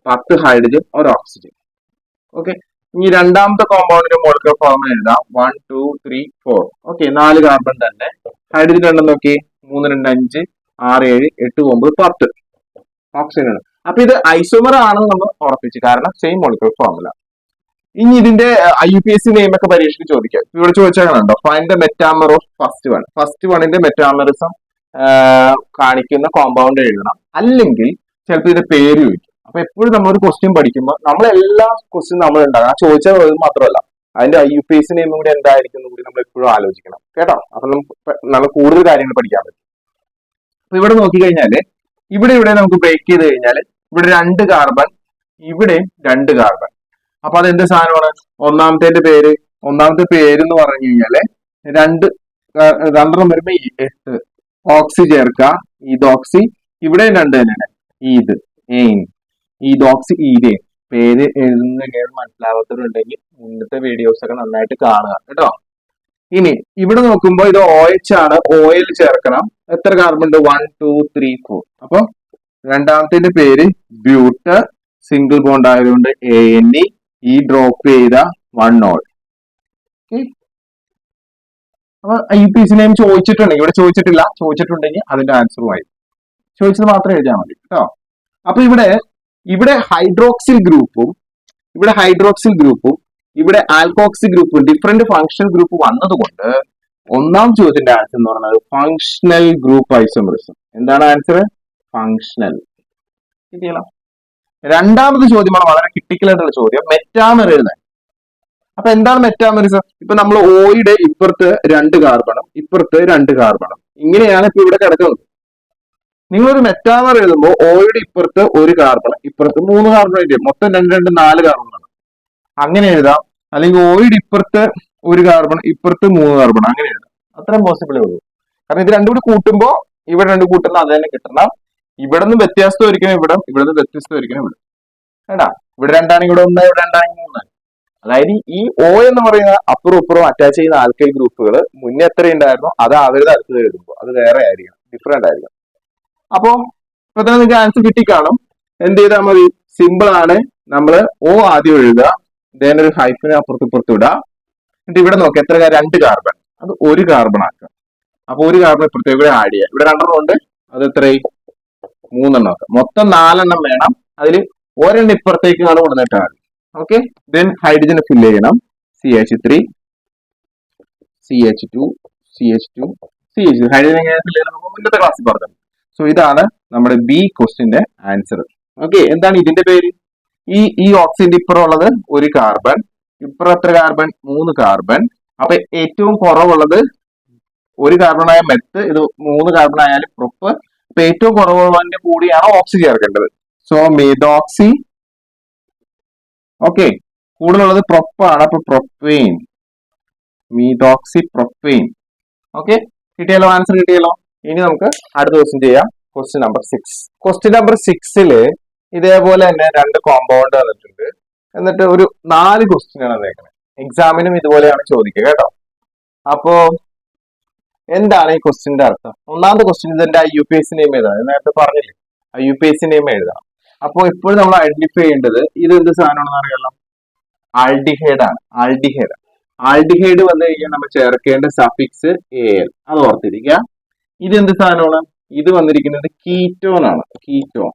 10 ഹൈഡ്രജൻ, ഒരു ഓക്സിജൻ. ഓക്കെ, ഇനി 2ാമത്തെ കോമ്പൗണ്ടിന്റെ മോളിക്കുലർ ഫോർമുല എഴുതാം. 1 2 3 4. ഓക്കെ, 4 കാർബൺ തന്നെ. ഹൈഡ്രജൻ എണ്ണം നോക്കി, 3 2 5 6 7 8 9 10 ഓക്സിജൻ ആണ്. അപ്പൊ ഇത് ഐസോമർ ആണെന്ന് നമ്മൾ ഉറപ്പിച്ചു, കാരണം സെയിം മോളിക്കുലർ ഫോർമുല. ഇനി ഇതിന്റെ IUPAC നെയിം ഒക്കെ പരീക്ഷയ്ക്ക് ചോദിക്കാം. ഇവിടെ ചോദിച്ചാൽ കണ്ടോ, find the metamer of first വണ്ണിന്റെ മെറ്റാമറിസം കാണിക്കുന്ന കോമ്പൗണ്ട് എഴുതണം. അല്ലെങ്കിൽ ചിലപ്പോൾ ഇതിന്റെ പേര് ചോദിക്കും. അപ്പൊ എപ്പോഴും നമ്മളൊരു ക്വസ്റ്റ്യൻ പഠിക്കുമ്പോൾ നമ്മൾ എല്ലാ ക്വസ്റ്റ്യൻ നമ്മൾ ഉണ്ടാകും. ആ ചോദിച്ചാൽ മാത്രമല്ല, അതിന്റെ IUPAC നെയിമും കൂടി എന്തായിരിക്കും കൂടി നമ്മൾ എപ്പോഴും ആലോചിക്കണം. കേട്ടോ? അപ്പൊ നമ്മൾ കൂടുതൽ കാര്യങ്ങൾ പഠിക്കാൻ പറ്റും. അപ്പൊ ഇവിടെ നോക്കിക്കഴിഞ്ഞാല് ഇവിടെ നമുക്ക് ബ്രേക്ക് ചെയ്ത് കഴിഞ്ഞാൽ ഇവിടെ 2 കാർബൺ, ഇവിടെ 2 കാർബൺ. അപ്പൊ അതെന്ത് സാധനമാണ്? ഒന്നാമത്തെ പേര് എന്ന് പറഞ്ഞു കഴിഞ്ഞാല് 2 രണ്ടെണ്ണം വരുമ്പോ 8 ഓക്സി ചേർക്കുക. ഇതോക്സി, ഇവിടെ 2 തന്നെയാണ്. ഇതോക്സി ഈതേൻ. പേര് എഴുതുന്ന മനസ്സിലാവാത്തവരുണ്ടെങ്കിൽ മുന്നത്തെ വീഡിയോസ് ഒക്കെ നന്നായിട്ട് കാണുക കേട്ടോ. ഇനി ഇവിടെ നോക്കുമ്പോ ഇത് OH ആണ്, ഓയിൽ ചേർക്കണം. എത്ര കാർബൺ ഉണ്ട്? 1 2 3 4. അപ്പൊ 2ാമത്തെ പേര് ബ്യൂട്ട്, സിംഗിൾ ബോണ്ട് ആയതുകൊണ്ട് ANE, ഈ ഡ്രോപ്പ് ചെയ്ത 1 ഓൾ. അപ്പൊ IUPAC നെയിം ചോദിച്ചിട്ടുണ്ടെങ്കിൽ, ഇവിടെ ചോദിച്ചിട്ടില്ല, ചോദിച്ചിട്ടുണ്ടെങ്കിൽ അതിന്റെ ആൻസറുമായി ചോദിച്ചത് മാത്രം എഴുതിയാൽ മതി കേട്ടോ. അപ്പൊ ഇവിടെ ഹൈഡ്രോക്സിൽ ഗ്രൂപ്പും ഇവിടെ ആൽക്കോക്സി ഗ്രൂപ്പും ഡിഫറെന്റ് ഫങ്ഷണൽ ഗ്രൂപ്പ് വന്നതുകൊണ്ട് 1ാം ചോദ്യത്തിന്റെ ആൻസർ എന്ന് പറയുന്നത് ഫങ്ഷണൽ ഗ്രൂപ്പ് ഐസോമറിസം. എന്താണ് ആൻസർ? ഫങ്ഷണൽ. കിട്ടിയല്ലോ. 2ാമത്തെ ചോദ്യമാണ് വളരെ ക്രിട്ടിക്കൽ ആയിട്ടുള്ള ചോദ്യം, മെറ്റാമർ എഴുതാൻ. അപ്പൊ എന്താണ് മെറ്റാമറിസം? ഇപ്പൊ നമ്മൾ ഓയുടെ ഇപ്പുറത്ത് 2 കാർബണും ഇപ്പുറത്ത് 2 കാർബണും, ഇങ്ങനെയാണ് ഇപ്പൊ ഇവിടെ കിടക്കുന്നത്. നിങ്ങളൊരു മെറ്റാമർ എഴുതുമ്പോൾ ഓയുടെ ഇപ്പുറത്ത് 1 കാർബൺ, ഇപ്പുറത്ത് 3 കാർബൺ, മൊത്തം 2 2 4 കാർബണാണ്. അങ്ങനെ എഴുതാം. അല്ലെങ്കിൽ ഓയുടെ ഇപ്പുറത്ത് 1 കാർബൺ, ഇപ്പുറത്ത് 3 കാർബൺ, അങ്ങനെ എഴുതാം. അത്രയും പോസിബിളേ ഉള്ളൂ. കാരണം ഇത് രണ്ടും കൂടി കൂട്ടുമ്പോൾ ഇവിടെ 2 കൂട്ടുന്ന അത് തന്നെ കിട്ടണം. ഇവിടെ നിന്ന് വ്യത്യാസമായിരിക്കണം ഇവിടെ നിന്ന് വ്യത്യസ്തമായിരിക്കണം ഇവിടെ. വേണ്ട, ഇവിടെ 2 ആണെങ്കിൽ ഇവിടെ 1, ഇവിടെ 2 ആണെങ്കിൽ 3. അതായത് ഈ O എന്ന് പറയുന്ന അപ്പുറം ഇപ്പുറം അറ്റാച്ച് ചെയ്യുന്ന ആൽക്കൈൽ ഗ്രൂപ്പുകൾ മുന്നേ എത്ര ഉണ്ടായിരുന്നോ അത് അവരുടെ അടുത്ത് എഴുതുമ്പോൾ അത് വേറെ ആയിരിക്കും, ഡിഫറെന്റ് ആയിരിക്കും. അപ്പോ ഇപ്പൊ തന്നെ നിങ്ങൾക്ക് ആൻസർ കിട്ടിക്കാണും. എന്ത് ചെയ്താൽ മതി? സിമ്പിൾ ആണ്. നമ്മൾ O ആദ്യം എഴുതുക, then ഒരു ഹൈഫിന് അപ്പുറത്ത് ഇപ്പുറത്ത് ഇടുക. എന്നിട്ട് ഇവിടെ നോക്കുക എത്ര 2 കാർബൺ, അത് 1 കാർബൺ ആക്കുക. അപ്പൊ ഒരു കാർബൺ ഇപ്പുറത്തേക്ക് കൂടെ ആഡ് ചെയ്യാം. ഇവിടെ 2 ഉണ്ട്, അത് എത്രയും 3 ഒക്കെ, മൊത്തം 4 വേണം. അതിൽ ഒരെണ്ണം ഇപ്പുറത്തേക്ക് കൊണ്ടുവന്നിട്ടാണ്. ഓക്കെ, ദെൻ ഹൈഡ്രജൻ ഫില്ല് ചെയ്യണം. CH3 CH2 CH2 CH2 hydrogen എങ്ങനെ ഫില്ല് ചെയ്യണം നമുക്ക് മുന്നത്തെ ക്ലാസ്സിൽ പറഞ്ഞു. സോ ഇതാണ് നമ്മുടെ ബി ക്വസ്റ്റിന്റെ ആൻസർ. ഓക്കെ, എന്താണ് ഇതിന്റെ പേര്? ഈ ഓക്സിജന്റെ ഇപ്പുറം ഉള്ളത് ഒരു കാർബൺ, ഇപ്പുറം എത്ര കാർബൺ? 3 കാർബൺ. അപ്പൊ ഏറ്റവും കുറവുള്ളത് ഒരു കാർബണായ മെത്ത്, ഇത് 3 കാർബൺ ആയാലും പ്രൊപ്പ്. അപ്പൊ ഏറ്റവും കുറവുള്ളതിന്റെ കൂടിയാണ് ഓക്സിജൻ ചേർക്കേണ്ടത്. So methoxy. ഓക്കെ, കൂടുതലുള്ളത് പ്രൊപ്പാണ്, അപ്പൊ പ്രൊപ്പെയിൻ, മീതോക്സി പ്രൊപ്പെയിൻ. ഓക്കെ, കിട്ടിയല്ലോ, ആൻസർ കിട്ടിയല്ലോ. ഇനി നമുക്ക് അടുത്ത ക്വസ്റ്റ്യൻ ചെയ്യാം. Question number 6. ക്വസ്റ്റ്യൻ നമ്പർ 6 ഇതേപോലെ തന്നെ 2 കോമ്പൗണ്ട് തന്നിട്ടുണ്ട്. എന്നിട്ട് ഒരു 4 ക്വസ്റ്റ്യൻ ആണ് തന്നേക്കുന്നത്. എക്സാമിനും ഇതുപോലെയാണ് ചോദിക്കുക കേട്ടോ. അപ്പോ എന്താണ് ഈ ക്വസ്റ്റ്യന്റെ അർത്ഥം? ഒന്നാമത്തെ ക്വസ്റ്റ്യൻ ഇതിന്റെ IUPAC നെയിം എഴുതാം. നേരത്തെ പറഞ്ഞില്ലേ, IUPAC നെയിം എഴുതണം. അപ്പോൾ ഇപ്പോൾ നമ്മൾ ഐഡന്റിഫൈ ചെയ്യേണ്ടത് ഇത് എന്ത് സാധനമാണെന്ന് അറിയാലോ, ആൽഡിഹൈഡ് ആണ്. ആൽഡിഹൈഡ് വന്നു കഴിഞ്ഞാൽ നമ്മൾ ചേർക്കേണ്ട സഫിക്സ് AL, അത് ഓർത്തിരിക്കുക. ഇത് എന്ത് സാധനമാണ്? ഇത് വന്നിരിക്കുന്നത് കീറ്റോൺ ആണ്, കീറ്റോൺ.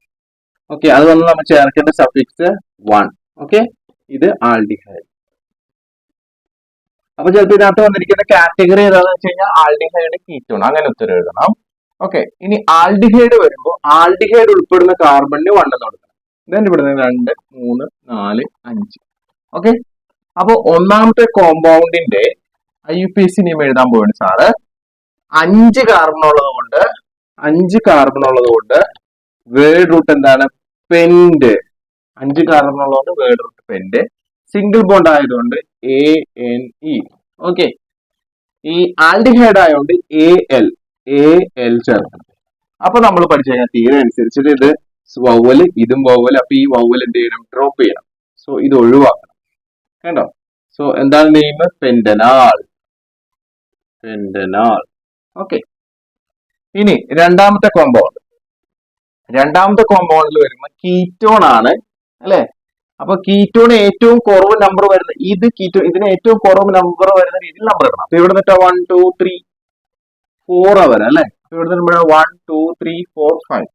ഓക്കെ, അത് വന്ന് നമ്മൾ ചേർക്കേണ്ട സഫിക്സ് 1. ഓക്കെ, ഇത് ആൽഡിഹൈഡ്. അപ്പൊ ചിലപ്പോൾ ഇതിനകത്ത് വന്നിരിക്കുന്ന കാറ്റഗറി ഏതാണെന്ന് വെച്ച് കഴിഞ്ഞാൽ ആൽഡിഹൈഡ്, കീറ്റോൺ, അങ്ങനെ ഉത്തരം എഴുതണം. ഓക്കെ, ഇനി ആൽഡിഹൈഡ് വരുമ്പോൾ ആൽഡിഹൈഡ് ഉൾപ്പെടുന്ന കാർബണിന് 1 എന്ന് കൊടുക്കണം. ദെൻ ഇവിടുന്ന് 2, 3, 4, 5. ഓക്കെ, അപ്പൊ ഒന്നാമത്തെ കോമ്പൗണ്ടിന്റെ IUPAC നെയിം എഴുതാൻ പോവാണ് സാറ്. 5 കാർബൺ ഉള്ളത് കൊണ്ട് വേർഡ് റൂട്ട് എന്താണ്? പെന്റ്. 5 കാർബൺ ഉള്ളതുകൊണ്ട് word root pent. Single bond ആയതുകൊണ്ട് ANE. ഓക്കെ, ഈ ആൽഡിഹൈഡ് ആയതുകൊണ്ട് AL ചേർക്കണം. അപ്പൊ നമ്മൾ പഠിച്ചു കഴിഞ്ഞാൽ തീരെ അനുസരിച്ചിട്ട് ഇത് വവ്വല്, ഇതും വവ്വല്. അപ്പൊ ഈ വവ്വൽ എന്ത് ചെയ്യണം? ഡ്രോപ്പ് ചെയ്യണം. സോ ഇത് ഒഴിവാക്കണം കേട്ടോ. സോ എന്താണ് നെയിം? പെന്റനാൽ. ഓക്കെ, ഇനി രണ്ടാമത്തെ കോമ്പൗണ്ടിൽ വരുമ്പോൾ കീറ്റോൺ ആണ് അല്ലെ. അപ്പൊ കീറ്റോൺ ഏറ്റവും കുറവ് നമ്പർ വരുന്ന ഇത് കീറ്റോൺ, ഇതിന് ഏറ്റവും കുറവ് നമ്പർ വരുന്ന രീതിയിൽ നമ്പർ ഇടണം. അപ്പൊ ഇവിടെ നിന്നിട്ട് 1, 2, 3, 4 വരെ അല്ലെ. ഇവിടെ നിന്ന് 1, 2, 3, 4, 5.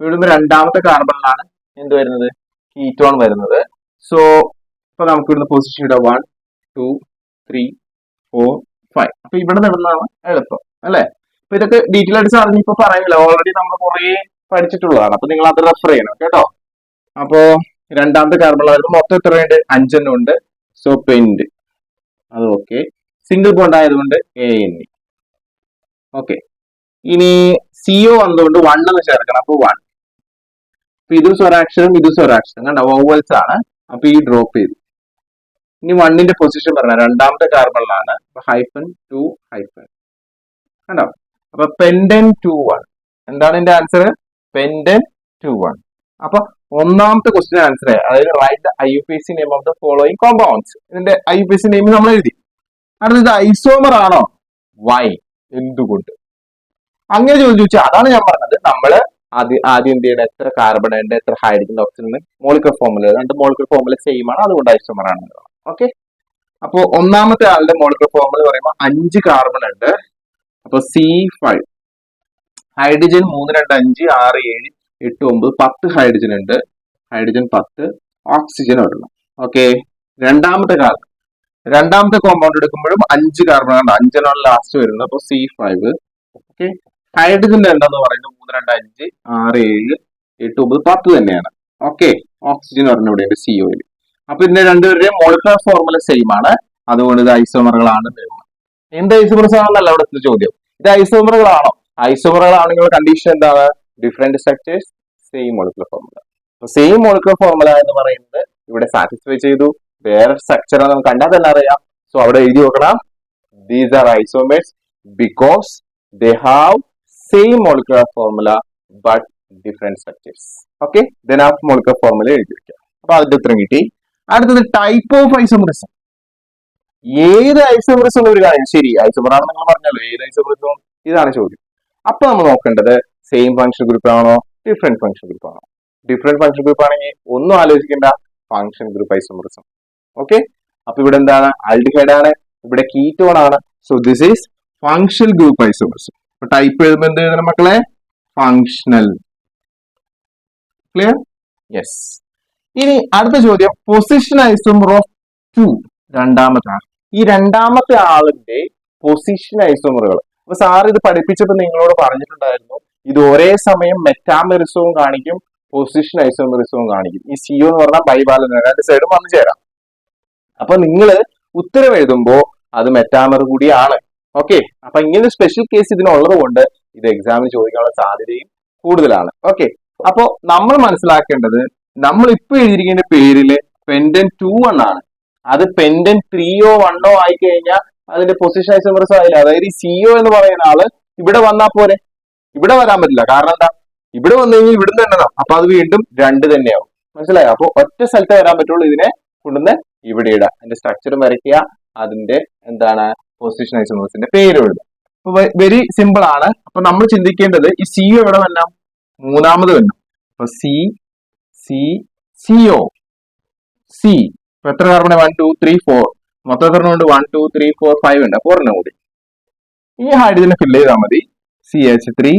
ഇവിടെ രണ്ടാമത്തെ കാർബണിലാണ് എന്ത് വരുന്നത്? കീറ്റോൺ വരുന്നത്. സോ ഇപ്പൊ നമുക്ക് ഇവിടുന്ന് പൊസിഷൻ ഇടാം 1, 2, 3, 4, 5. അപ്പൊ ഇവിടെ നിന്നാണ് എളുപ്പം അല്ലെ. അപ്പൊ ഇതൊക്കെ ഡീറ്റെയിൽ ആയിട്ട് സാറിന് ഇപ്പൊ പറയുന്നില്ല, ഓൾറെഡി നമ്മൾ കുറെ പഠിച്ചിട്ടുള്ളതാണ്. അപ്പൊ നിങ്ങൾ അത് റെഫർ ചെയ്യണം കേട്ടോ. അപ്പോ രണ്ടാമത്തെ കാർബൺ വരുമ്പോൾ മൊത്തം എത്രയുണ്ട്? 5 ഉണ്ട്. സോ പെന്റ്, അത് ഓക്കെ. സിംഗിൾ ബോണ്ട് ആയതുകൊണ്ട് ANE. ഓക്കെ, ഇനി CO വന്നുകൊണ്ട് 1 എന്ന് ചേർക്കണം. അപ്പൊ 1. അപ്പൊ ഇതും സ്വരാക്ഷരം കണ്ട വോവൽസ് ആണ്. അപ്പൊ ഈ ഡ്രോപ്പ് ചെയ്തു. ഇനി 1ന്റെ പൊസിഷൻ പറഞ്ഞ രണ്ടാമത്തെ കാർബണിലാണ്. -2 കണ്ടോ. അപ്പൊ പെന്റൻ 2-1. എന്താണ് എന്റെ ആൻസർ? പെന്റൻ 2-1. അപ്പൊ ഒന്നാമത്തെ ക്വസ്റ്റ്യൻ ആൻസർ, അതായത് write the IUPAC name of the following compounds. ഇതിന്റെ IUPAC നെയിം നമ്മൾ എഴുതി. അടുത്തത് ഐസോമർ ആണോ? വൈ, എന്തുകൊണ്ട്? അങ്ങനെ ചോദിച്ചാൽ അതാണ് ഞാൻ പറഞ്ഞത്. നമ്മള് ആദ്യം എന്ത് ചെയ്യണം? എത്ര കാർബൺ ഉണ്ട്, എത്ര hydrogen, oxygen, molecular formula, 2 molecular formula same ആണ്, അതുകൊണ്ട് ഐസോമർ ആണ്. ഓക്കെ, അപ്പൊ ഒന്നാമത്തെ ആളുടെ മോളിക്കുലർ ഫോർമുല പറയുമ്പോൾ 5 കാർബൺ ഉണ്ട്. അപ്പൊ C5. ഹൈഡ്രജൻ 3, 2, 5, 6, 7, 8, 9, 10 ഹൈഡ്രജൻ ഉണ്ട്. ഹൈഡ്രജൻ 10, ഓക്സിജൻ ഒരെണ്ണം. ഓക്കെ, രണ്ടാമത്തെ കോമ്പൗണ്ട് എടുക്കുമ്പോഴും 5 കാർബൺ ആണ്, 5 ലാസ്റ്റ് വരുന്നത്. അപ്പൊ C5. ഓക്കെ, ഹൈഡ്രജന്റെ എന്താന്ന് പറയുന്നത് 3, 2, 5, 6, 7, 8, 9, 10 തന്നെയാണ്. ഓക്കെ, ഓക്സിജൻ ഒരെണ്ണം ഇവിടെ ഉണ്ട് CO-യിൽ. അപ്പൊ ഇതിന്റെ രണ്ടുപേരുടെയും മോളിക്കുലർ ഫോർമുല സെയിം ആണ്, അതുകൊണ്ട് ഇത് ഐസോമറുകളാണ്. എന്ത് ഐസോമർസ് ആണെന്നല്ല ഇവിടെ ചോദ്യം. ഇത് ഐസോമറുകളാണോ? ഐസോമറുകളാണെങ്കിൽ കണ്ടീഷൻ എന്താണ്? Different structures, same molecular formula. Same molecular formula എന്ന് പറയുന്നത് ഇവിടെ സാറ്റിസ്ഫൈ ചെയ്തു. വേറെ സ്ട്രക്ചർ നമുക്ക് കണ്ടാൽ തന്നെ അറിയാം. സോ അവിടെ എഴുതി നോക്കണം, these are isomers because they have same molecular formula but different structures. Okay, then ആ മോളിക്കുലർ ഫോർമുല എഴുതി വെക്കാം. അപ്പൊ അതിന്റെ ഉത്തരം കിട്ടി. അടുത്തത് ടൈപ്പ് ഓഫ് ഐസോമറിസം. ഏത് ഐസോമറിസം ഒരു കാര്യം, ശരി ഐസോമർ ആണെന്ന് നിങ്ങൾ പറഞ്ഞല്ലോ, ഏത് ഐസോമറിസം? ഇതാണ് ചോദ്യം. അപ്പൊ നമ്മൾ നോക്കേണ്ടത് സെയിം ഫംഗ്ഷൻ ഗ്രൂപ്പ് ആണോ, ഡിഫറെന്റ് ഫംഗ്ഷൻ ഗ്രൂപ്പ് ആണോ? ഡിഫറെന്റ് ഫംഗ്ഷൻ ഗ്രൂപ്പ് ആണെങ്കിൽ ഒന്നും ആലോചിക്കേണ്ട, ഫംഗ്ഷൻ ഗ്രൂപ്പ് ഐസോമറിസം. ഓക്കെ, അപ്പൊ ഇവിടെ എന്താണ്? ആൽഡിഹൈഡ് ആണ്, ഇവിടെ കീറ്റോൺ ആണ്. So this is functional group isomers. ഇപ്പൊ ടൈപ്പ് എഴുതുമ്പോൾ എന്ത് എഴുതണം മക്കളെ? ഫങ്ഷണൽ. ക്ലിയർ? യെസ്. ഇനി അടുത്ത ചോദ്യം, പൊസിഷൻ ഐസോമർ ഓഫ് 2. രണ്ടാമത്തെ ആൾ. ഈ രണ്ടാമത്തെ ആളിന്റെ പൊസിഷൻ ഐസോമറുകൾ. അപ്പൊ സാർ ഇത് പഠിപ്പിച്ചപ്പോൾ നിങ്ങളോട് പറഞ്ഞിട്ടുണ്ടായിരുന്നു, ഇത് ഒരേ സമയം മെറ്റാമെറിസവും കാണിക്കും പൊസിഷൻ ഐസോമെറിസവും കാണിക്കും. ഈ CO എന്ന് പറഞ്ഞാൽ ബൈബാലൻ, രണ്ട് സൈഡും വന്നു ചേരാം. അപ്പൊ നിങ്ങൾ ഉത്തരം എഴുതുമ്പോ അത് മെറ്റാമർ കൂടിയാണ്. ഓക്കെ, അപ്പൊ ഇങ്ങനെ സ്പെഷ്യൽ കേസ് ഇതിനുള്ളത് കൊണ്ട് ഇത് എക്സാമിന് ചോദിക്കാനുള്ള സാധ്യതയും കൂടുതലാണ്. ഓക്കെ, അപ്പോ നമ്മൾ മനസ്സിലാക്കേണ്ടത്, നമ്മൾ ഇപ്പൊ എഴുതിയിരിക്കുന്ന പേരില് പെൻഡൻ 2 ആണ്. അത് പെൻഡൻ 3ഓ 1ഓ ആയി കഴിഞ്ഞാൽ അതിന്റെ പൊസിഷൻ ഐസോമെറിസം ആയില്ല. അതായത് ഈ CO എന്ന് പറയുന്ന ആള് ഇവിടെ വന്നാൽ പോരെ, ഇവിടെ വരാൻ പറ്റില്ല. കാരണം എന്താ? ഇവിടെ വന്നു കഴിഞ്ഞാൽ ഇവിടുന്ന് തന്നെ, അപ്പൊ അത് വീണ്ടും 2 തന്നെയാവും. മനസ്സിലായോ? അപ്പൊ ഒറ്റ സ്ഥലത്ത് വരാൻ പറ്റുള്ളൂ. ഇതിനെ കൊണ്ടുവന്ന് ഇവിടെ ഇടാം, അതിന്റെ സ്ട്രക്ചർ വരയ്ക്കുക, അതിന്റെ എന്താണ് പൊസിഷൻ ഐസോമേഴ്സിന്റെ പേര് എഴുതുക. അപ്പൊ വെരി സിമ്പിൾ ആണ്. അപ്പൊ നമ്മൾ ചിന്തിക്കേണ്ടത് ഈ CO എവിടെ വരണം? മൂന്നാമത് വരണം. അപ്പൊ CO C. ഇപ്പൊ എത്ര കാർബൺ? 1 2 3 4. മൊത്തം എത്ര ഉണ്ട്? 1 2 3 4 5 ഉണ്ട്. 4 എണ്ണം കൂടി ഈ ഹൈഡ്രജനെ ഫില്ല് ചെയ്താൽ മതി. CH3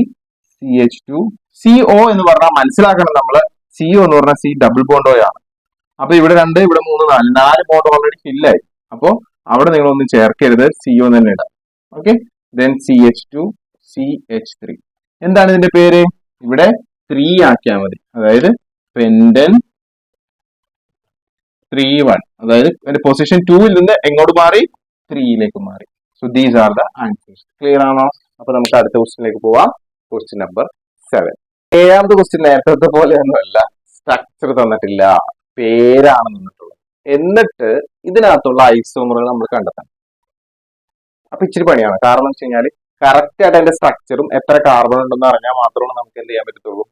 CH2 CO എന്ന് പറഞ്ഞാൽ മനസ്സിലാക്കണം നമ്മള്, CO എന്ന് പറഞ്ഞാൽ C ഡബിൾ ബോണ്ട് O ആണ്. അപ്പൊ ഇവിടെ 2, ഇവിടെ 3, 4 ബോണ്ട് ഓൾറെഡി ഫില്ലായി. അപ്പൊ അവിടെ നിങ്ങളൊന്നും ചേർക്കരുത്, CO തന്നെ ഇടാം. Okay, then CH2 CH3. എന്താണ് ഇതിന്റെ പേര്? ഇവിടെ 3 ആക്കിയാൽ മതി. അതായത് പെൻഡൻ 3-1. അതായത് പൊസിഷൻ 2ൽ നിന്ന് എങ്ങോട്ട് മാറി? 3യിലേക്ക് മാറി. So these are the answers. Clear ആണോ? അപ്പൊ നമുക്ക് അടുത്ത ക്വസ്റ്റിനിലേക്ക് പോവാം. Question number 7. 7ാമത്തെ ക്വസ്റ്റ്യൻ നേരത്തെ പോലെ ഒന്നുമല്ല, സ്ട്രക്ചർ തന്നിട്ടില്ല, പേരാണ് തന്നിട്ടുള്ളത്. എന്നിട്ട് ഇതിനകത്തുള്ള ഐസോമറുകൾ നമ്മൾ കണ്ടെത്തണം. അപ്പൊ ഇച്ചിരി പണിയാണ്. കാരണം എന്ന് വെച്ച് കഴിഞ്ഞാൽ കറക്റ്റ് ആയിട്ട് അതിന്റെ സ്ട്രക്ചറും എത്ര കാർബൺ ഉണ്ടെന്ന് അറിഞ്ഞാൽ മാത്രമേ നമുക്ക് എന്ത് ചെയ്യാൻ പറ്റത്തുള്ളൂ,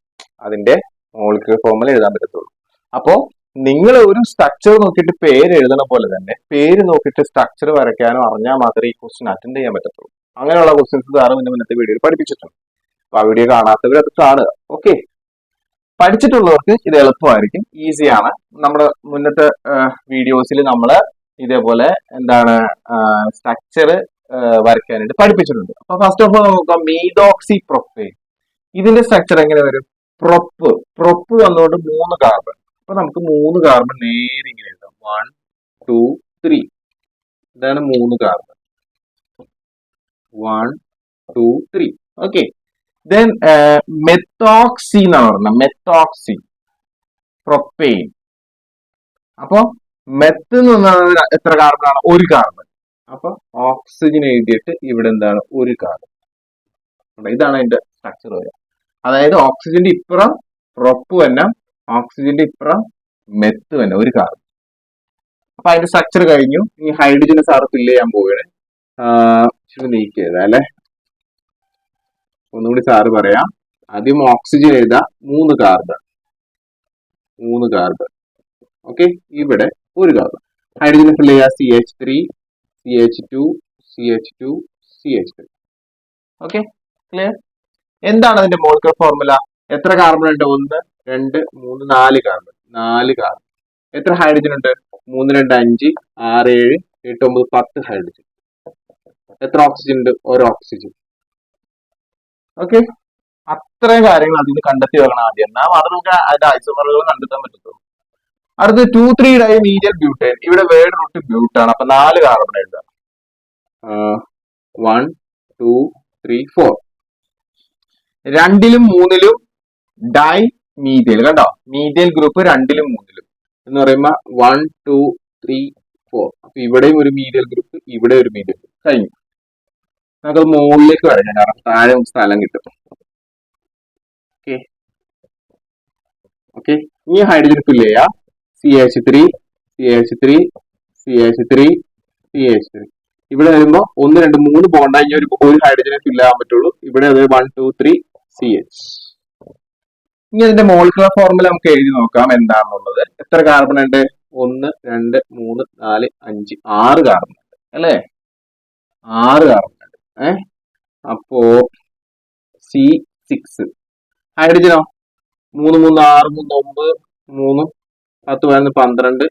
അതിന്റെ മോളിക്യൂലർ ഫോർമുല എഴുതാൻ പറ്റത്തുള്ളൂ. അപ്പോ നിങ്ങൾ ഒരു സ്ട്രക്ചർ നോക്കിയിട്ട് പേര് എഴുതണ പോലെ തന്നെ പേര് നോക്കിയിട്ട് സ്ട്രക്ചർ വരയ്ക്കാനോ അറിഞ്ഞാൽ മാത്രമേ ഈ ക്വസ്റ്റ്യൻ അറ്റൻഡ് ചെയ്യാൻ പറ്റത്തുള്ളൂ. അങ്ങനെയുള്ള ക്വസ്റ്റ്യൻസ് സാറ് മുന്നത്തെ വീഡിയോയിൽ പഠിപ്പിച്ചിട്ടുണ്ട്. അപ്പൊ ആ വീഡിയോ കാണാത്തവർ അത് കാണുക. ഓക്കെ, പഠിച്ചിട്ടുള്ളവർക്ക് ഇത് എളുപ്പമായിരിക്കും, ഈസിയാണ്. നമ്മുടെ മുന്നത്തെ വീഡിയോസിൽ നമ്മൾ ഇതേപോലെ എന്താണ് സ്ട്രക്ചർ വരയ്ക്കാനായിട്ട് പഠിപ്പിച്ചിട്ടുണ്ട്. അപ്പൊ ഫസ്റ്റ് ഓഫ് ഓൾ നോക്കാം, മീതോക്സി പ്രൊപ്പൈൻ. ഇതിന്റെ സ്ട്രക്ചർ എങ്ങനെ വരും? പ്രൊപ്പ് വന്നുകൊണ്ട് 3 കാർബൺ. അപ്പൊ നമുക്ക് 3 കാർബൺ നേരെ ഇങ്ങനെ എഴുതാം. 1 2 3. ഇതാണ് 3 കാർബൺ. 1 2 3. ഓക്കെ, ദെൻ മെത്തോക്സി എന്നാണ് പറഞ്ഞത്. Methoxy propane. അപ്പൊ മെത്ത് എന്ന് പറഞ്ഞാൽ എത്ര കാർബൺ ആണ്? 1 കാർബൺ. അപ്പൊ ഓക്സിജൻ എഴുതിയിട്ട് ഇവിടെ എന്താണ്? 1 കാർബൺ. ഇതാണ് അതിന്റെ സ്ട്രക്ചർ വരിക. അതായത് ഓക്സിജന്റെ ഇപ്പുറം പ്രൊപ്പ് തന്നെ, ഓക്സിജന്റെ ഇപ്പുറം മെത്ത് തന്നെ, 1 കാർബൺ. അപ്പൊ അതിന്റെ സ്ട്രക്ചർ കഴിഞ്ഞു. ഈ ഹൈഡ്രജന് സാറ് ഫില്ല് ചെയ്യാൻ പോവുകയാണ്. നീക്കിയത് അല്ലെ, ഒന്നുകൂടി സാറ് പറയാം. ആദ്യം ഓക്സിജൻ എഴുതാം, 3 കാർബൺ. ഓക്കെ, ഇവിടെ 1 കാർബൺ. ഹൈഡ്രജന് ഫില്ല് ചെയ്യാം. CH3 CH2 CH2 CH3. Okay, clear? എന്താണ് അതിന്റെ മോളിക്യൂലർ ഫോർമുല? എത്ര കാർബൺ ഉണ്ട്? 1 2 3 4 കാർബൺ. 4 കാർബൺ. എത്ര ഹൈഡ്രജൻ ഉണ്ട്? 3 2 5 6 7 8 9 10 ഹൈഡ്രജൻ. എത്ര ഓക്സിജൻ ഉണ്ട്? 1 ഓക്സിജൻ. ഓക്കെ, അത്രയും കാര്യങ്ങൾ അതിന് കണ്ടെത്തി വെക്കണം ആദ്യം. എന്നാൽ മാത്രം നമുക്ക് അതിന്റെ ഐസോമറുകൾ കണ്ടെത്താൻ പറ്റത്തുള്ളൂ. അടുത്ത് 2,3 ഡൈമീഥൈൽ ബ്യൂട്ടേൻ. ഇവിടെ വേർഡ് റൂട്ട് ബ്യൂട്ടാണ്. അപ്പൊ 4 കാർബൺ എഴുതാം. 1 2 3 4. 2ലും 3ലും ഡൈ മീഥൈൽ. കണ്ടോ, മീഥൈൽ ഗ്രൂപ്പ് 2ലും 3ലും എന്ന് പറയുമ്പോ 1 2 3 4. അപ്പൊ ഇവിടെയും ഒരു മീഥൈൽ ഗ്രൂപ്പ്, ഇവിടെ ഒരു മീഥൈൽ ഗ്രൂപ്പ്. കഴിഞ്ഞു. നമുക്ക് മുകളിലേക്ക് വരാം, കാരണം താഴെ സ്ഥലം കിട്ടും. ഓക്കെ, ഈ ഹൈഡ്രജൻ ഫില്ല് ചെയ്യാം. CH3 CH3 CH3 CH3. ഇവിടെ വരുമ്പോ 1 2 3 ബോണ്ടായി ഒരു ഹൈഡ്രജനെ ഫില്ല് ചെയ്യാൻ പറ്റുള്ളൂ. ഇവിടെ അത് 1 2 3 CH. ഇനി അതിന്റെ മോളിക്യൂലർ ഫോർമുല നമുക്ക് എഴുതി നോക്കാം എന്താണെന്നുള്ളത്. എത്ര കാർബൺ ഉണ്ട്? 1 2 3 4 5 6 കാർബൺ ഉണ്ട് അല്ലേ? 6 കാർബൺ ഉണ്ട്. അപ്പോ C6. ഹൈഡ്രജനോ? 3 3 6 3 9 3 10 11 12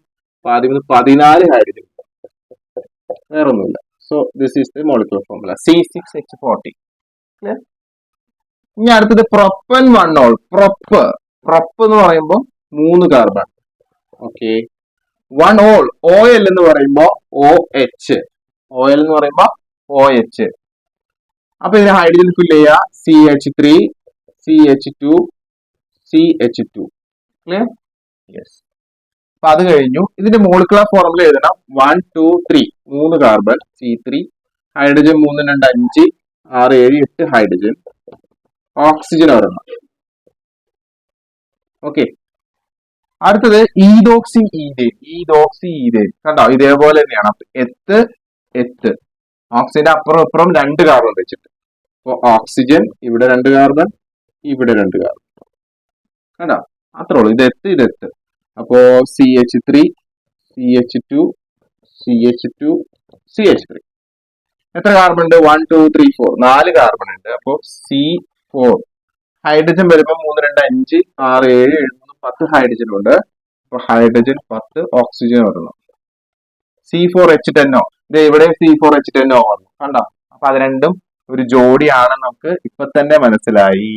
13 14 ഹൈഡ്രജൻ. വേറെ ഒന്നുമില്ല. So this is the molecular formula C6H40. Clear? ഇനി അടുത്തത് പ്രൊപ്പൻ 1 പ്രൊപ്പ് എന്ന് പറയുമ്പോൾ 3 കാർബൺ. ഓക്കെ, 1 ഓൾ OL എന്ന് പറയുമ്പോൾ OL എന്ന് പറയുമ്പോൾ OH. അപ്പൊ ഇതിന് ഹൈഡ്രജൻ ഫിൽ ചെയ്യുക CH3 CH2 CH2. Clear? Yes. അപ്പൊ അത് കഴിഞ്ഞു. ഇതിന്റെ മോളിക്കുലർ ഫോർമുല എഴുതണം 1 2 3 3 carbon C3, hydrogen 3 2 5 6 7 8 hydrogen, oxygen ഒരെണ്ണം. ഓക്കെ, അടുത്തത് ഈതോക്സി ഈതേൻ കണ്ടോ, ഇതേപോലെ തന്നെയാണ്. എത്ത് ഓക്സിജന്റെ അപ്പുറം ഇപ്പുറം 2 കാർബൺ വെച്ചിട്ട്. അപ്പൊ ഓക്സിജൻ ഇവിടെ 2 കാർബൺ, ഇവിടെ 2 കാർബൺ. കണ്ടോ, അത്രേ ഉള്ളൂ. ഇതെത്ത്. അപ്പോ CH3 CH2 CH2 CH3. എത്ര കാർബൺ ഉണ്ട്? 1 2 3 4 4 കാർബൺ ഉണ്ട്. അപ്പോ C4. ഹൈഡ്രജൻ വരുമ്പോൾ 3 2 5 6 7 7 10 ഹൈഡ്രജൻ ഉണ്ട്. അപ്പൊ ഹൈഡ്രജൻ 10, ഓക്സിജൻ വരണം. C4H10O. ഇത് ഇവിടെ C4H10O വന്നു. കണ്ടോ, അപ്പൊ അത് രണ്ടും ഒരു ജോഡിയാണ് നമുക്ക് ഇപ്പൊ തന്നെ മനസ്സിലായി.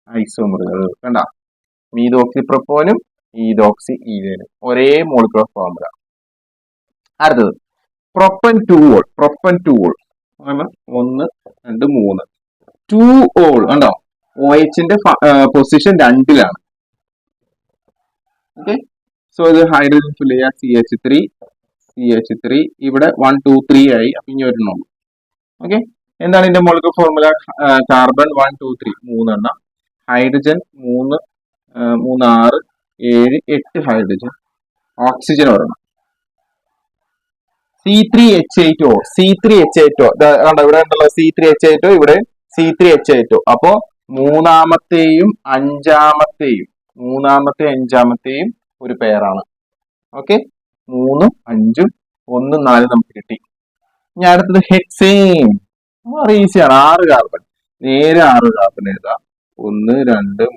ഐസോമറുകൾ കണ്ടോ, മീതോക്സി പ്രൊപ്പോനും ഈതോക്സി ഈതേനും ഒരേ മോളിക്കുലർ ഫോർമുല. അടുത്തത് പ്രൊപ്പൻ 2 ഓൾ 1 2 3 2 ഓൾ കണ്ടോ, OHന്റെ പൊസിഷൻ 2-ലാണ്. ഓക്കെ, സോ ഇത് ഹൈഡ്രജൻ ഫിൽ ചെയ്യുക CH3 ഇവിടെ 1 2 3 ആയി. അപ്പൊ ഇനി ഒരെണ്ണം. ഓക്കെ, എന്താണ് ഇതിന്റെ മോളിക്കുലർ ഫോർമുല? കാർബൺ 1 2 3 3 എണ്ണം, ഹൈഡ്രജൻ 3 3 6 7 8 ഹൈഡ്രജൻ, ഓക്സിജൻ ഒരെണ്ണം. C3H8O കണ്ടോ, ഇവിടെ ഉണ്ടല്ലോ C3H8O, ഇവിടെ C3H8O. അപ്പോ മൂന്നാമത്തെയും അഞ്ചാമത്തെയും ഒരു പെയറാണ്. ഓക്കെ, 3 5 1 4 നമുക്ക് കിട്ടി. ഇനി അടുത്തത് ഹെക്സേൻ. വളരെ ഈസിയാണ്. 6 കാർബൺ, നേരെ 6 കാർബൺ എഴുതാം. 1 2 3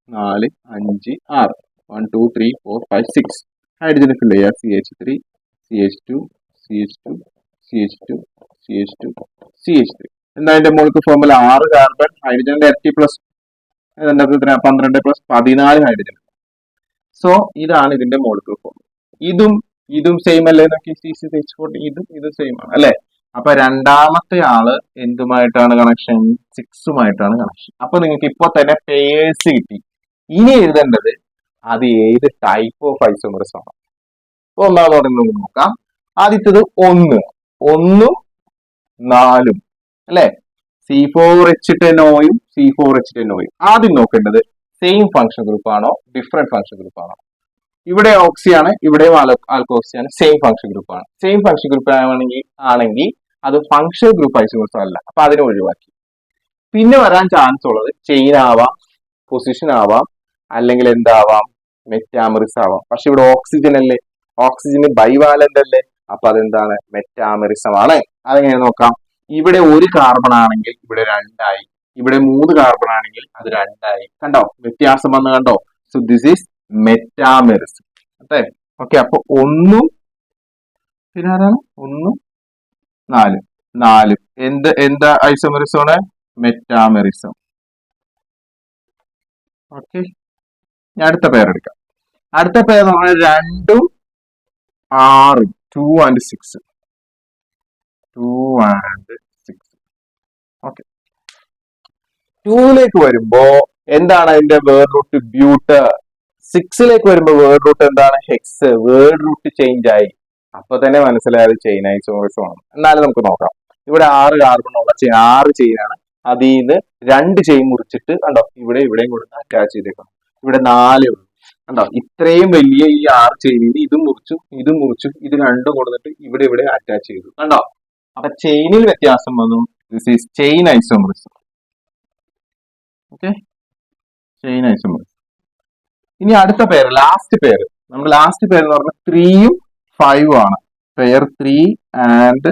4 5 6 1 2 3 4 5 6 ഹൈഡ്രജൻ ഫിൽ ചെയ്യുക CH3 CH2 CH2 CH2 CH2 CH3. എന്താ അതിന്റെ മോളിക്കുലർ ഫോർമുല? 6 കാർബൺ, ഹൈഡ്രജന്റെ ഇരട്ടി പ്ലസ് 12 പ്ലസ് 14 ഹൈഡ്രജൻ. സോ ഇതാണ് ഇതിന്റെ മോളിക്കുലർ ഫോർമുല. ഇതും സെയിം അല്ലേ നോക്കി, C6H40 ഇതും സെയിം ആണ് അല്ലെ? അപ്പൊ രണ്ടാമത്തെ ആള് എന്തുമായിട്ടാണ് കണക്ഷൻ? 6ഉമായിട്ടാണ് കണക്ഷൻ. അപ്പൊ നിങ്ങൾക്ക് ഇപ്പൊ തന്നെ പേഴ്സ് കിട്ടി. ഇനി എഴുതേണ്ടത് അത് ഏത് ടൈപ്പ് ഓഫ് ഐസോമറസ് ആണ്. അപ്പൊ ഒന്നാമത് പറയുന്നത് നോക്കാം. ആദ്യത്തത് 1 4 അല്ലെ? C4H10Oയും C4H10Oയും. ആദ്യം നോക്കേണ്ടത് സെയിം ഫംഗ്ഷൻ ഗ്രൂപ്പ് ആണോ ഡിഫറെന്റ് ഫംഗ്ഷൻ ഗ്രൂപ്പ് ആണോ? ഇവിടെ ഓക്സിയാണ്, ഇവിടെയും ആൽക്കോക്സിയാണ്, സെയിം ഫംഗ്ഷൻ ഗ്രൂപ്പ് ആണ്. സെയിം ഫംഗ്ഷൻ ഗ്രൂപ്പ് ആണെങ്കിൽ അത് ഫംഗ്ഷൻ ഗ്രൂപ്പ് ഐസോമർസ് അല്ല. അപ്പൊ അതിനെ ഒഴിവാക്കി. പിന്നെ വരാൻ ചാൻസ് ഉള്ളത് ചെയിൻ ആവാം, പൊസിഷൻ ആവാം, അല്ലെങ്കിൽ എന്താവാം, മെറ്റാമറിസ് ആവാം. പക്ഷെ ഇവിടെ ഓക്സിജൻ അല്ലേ, ഓക്സിജന് ബൈവാലന്റ് അല്ലേ, അപ്പൊ അതെന്താണ്? മെറ്റാമറിസം ആണ്. അതെങ്ങനെ നോക്കാം? ഇവിടെ 1 കാർബൺ ആണെങ്കിൽ ഇവിടെ 2 ആയി, ഇവിടെ 3 കാർബൺ ആണെങ്കിൽ അത് 2 ആയി. കണ്ടോ വ്യത്യാസം വന്ന് കണ്ടോ? So this is metamerism. Okay, അപ്പൊ 1 പിന്നെ ആരാണ്? 1 4 എന്താ ഐസോമറിസം ആണ്? മെറ്റാമറിസം. ഓക്കെ, ഞാൻ അടുത്ത പേർ എടുക്കാം. അടുത്ത പേർ നമ്മൾ 2 6 2 and 6. ഓക്കെ, 2ലേക്ക് വരുമ്പോ എന്താണ് അതിന്റെ വേർഡ് റൂട്ട്? ബ്യൂട്ട്. 6ലേക്ക് വരുമ്പോ വേർഡ് റൂട്ട് എന്താണ്? ഹെക്സ്. വേർഡ് റൂട്ട് ചേഞ്ച് ആയി. അപ്പൊ തന്നെ മനസ്സിലായത് ചെയിൻ ഐസോമറിസം ആണ്. എന്നാലും നമുക്ക് നോക്കാം. ഇവിടെ 6 കാർബൺ ഉള്ള 6 ചെയിനാണ്. അതിൽ നിന്ന് 2 ചെയിൻ മുറിച്ചിട്ട് കണ്ടോ ഇവിടെയും കൊടുത്ത് അറ്റാച്ച് ചെയ്തേക്കണം. ഇവിടെ 4 ഉള്ളൂ. കണ്ടോ, ഇത്രയും വലിയ ഈ 6 ചെയിനിൽ ഇതും മുറിച്ചു ഇത് 2 കൊടുത്തിട്ട് ഇവിടെ അറ്റാച്ച് ചെയ്തു. കണ്ടോ, അപ്പൊ ചെയിനിൽ വ്യത്യാസം വന്നു. This is chain isomerism. Okay, chain isomerism. ഇനി അടുത്ത പേര്, ലാസ്റ്റ് പേര്. നമ്മുടെ ലാസ്റ്റ് പേര് എന്ന് പറഞ്ഞാൽ 3ഉം 5ഉം ആണ്. Pair 3 and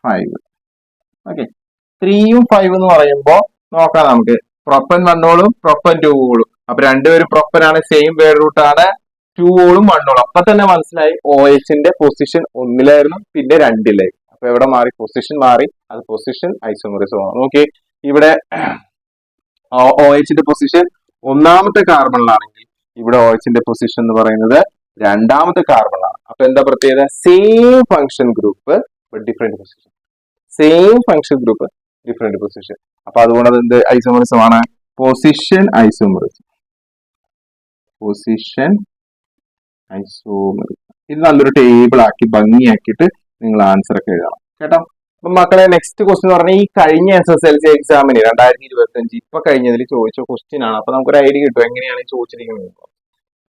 5. ഓക്കെ, 3ഉം 5 എന്ന് പറയുമ്പോ നോക്കാം നമുക്ക്. പ്രൊപ്പൻ 1 ഓളും പ്രൊപ്പൻ 2 ഓളും. അപ്പൊ രണ്ടുപേരും പ്രൊപ്പൻ ആണ്, സെയിം വേർഡ് റൂട്ട് ആണ്. 2 ഓളും 1 ഓളും. അപ്പൊ തന്നെ മനസ്സിലായി OHന്റെ പൊസിഷൻ 1-ലായിരുന്നു, പിന്നെ 2-ലായിരുന്നു. അപ്പൊ എവിടെ മാറി? പൊസിഷൻ മാറി. അത് പൊസിഷൻ ഐസോമെറിസം ആണ്. നോക്കി ഇവിടെ OH ന്റെ പൊസിഷൻ ഒന്നാമത്തെ കാർബണിലാണെങ്കിൽ ഇവിടെ OH ന്റെ പൊസിഷൻ എന്ന് പറയുന്നത് രണ്ടാമത്തെ കാർബണിലാണ്. അപ്പൊ എന്താ പ്രത്യേകത? Same function group different position. Same function group different position. അപ്പൊ അതുകൊണ്ട് അത് എന്ത് ഐസോമെറിസം ആണ്? Position isomerism. Position isomerism. ഇത് നല്ലൊരു ടേബിൾ ആക്കി ഭംഗിയാക്കിയിട്ട് നിങ്ങൾ ആൻസർ ഒക്കെ എഴുതണം കേട്ടോ. അപ്പൊ മക്കളെ നെക്സ്റ്റ് ക്വസ്റ്റ്യൻ എന്ന് പറഞ്ഞാൽ ഈ കഴിഞ്ഞ SSLC എക്സാമിന് 2025 ഇപ്പൊ കഴിഞ്ഞതിൽ ചോദിച്ച ക്വസ്റ്റ്യൻ ആണ്. അപ്പൊ നമുക്കൊരു ഐഡിയ കിട്ടും എങ്ങനെയാണ് ഈ ചോദിച്ചിരിക്കുന്നത്.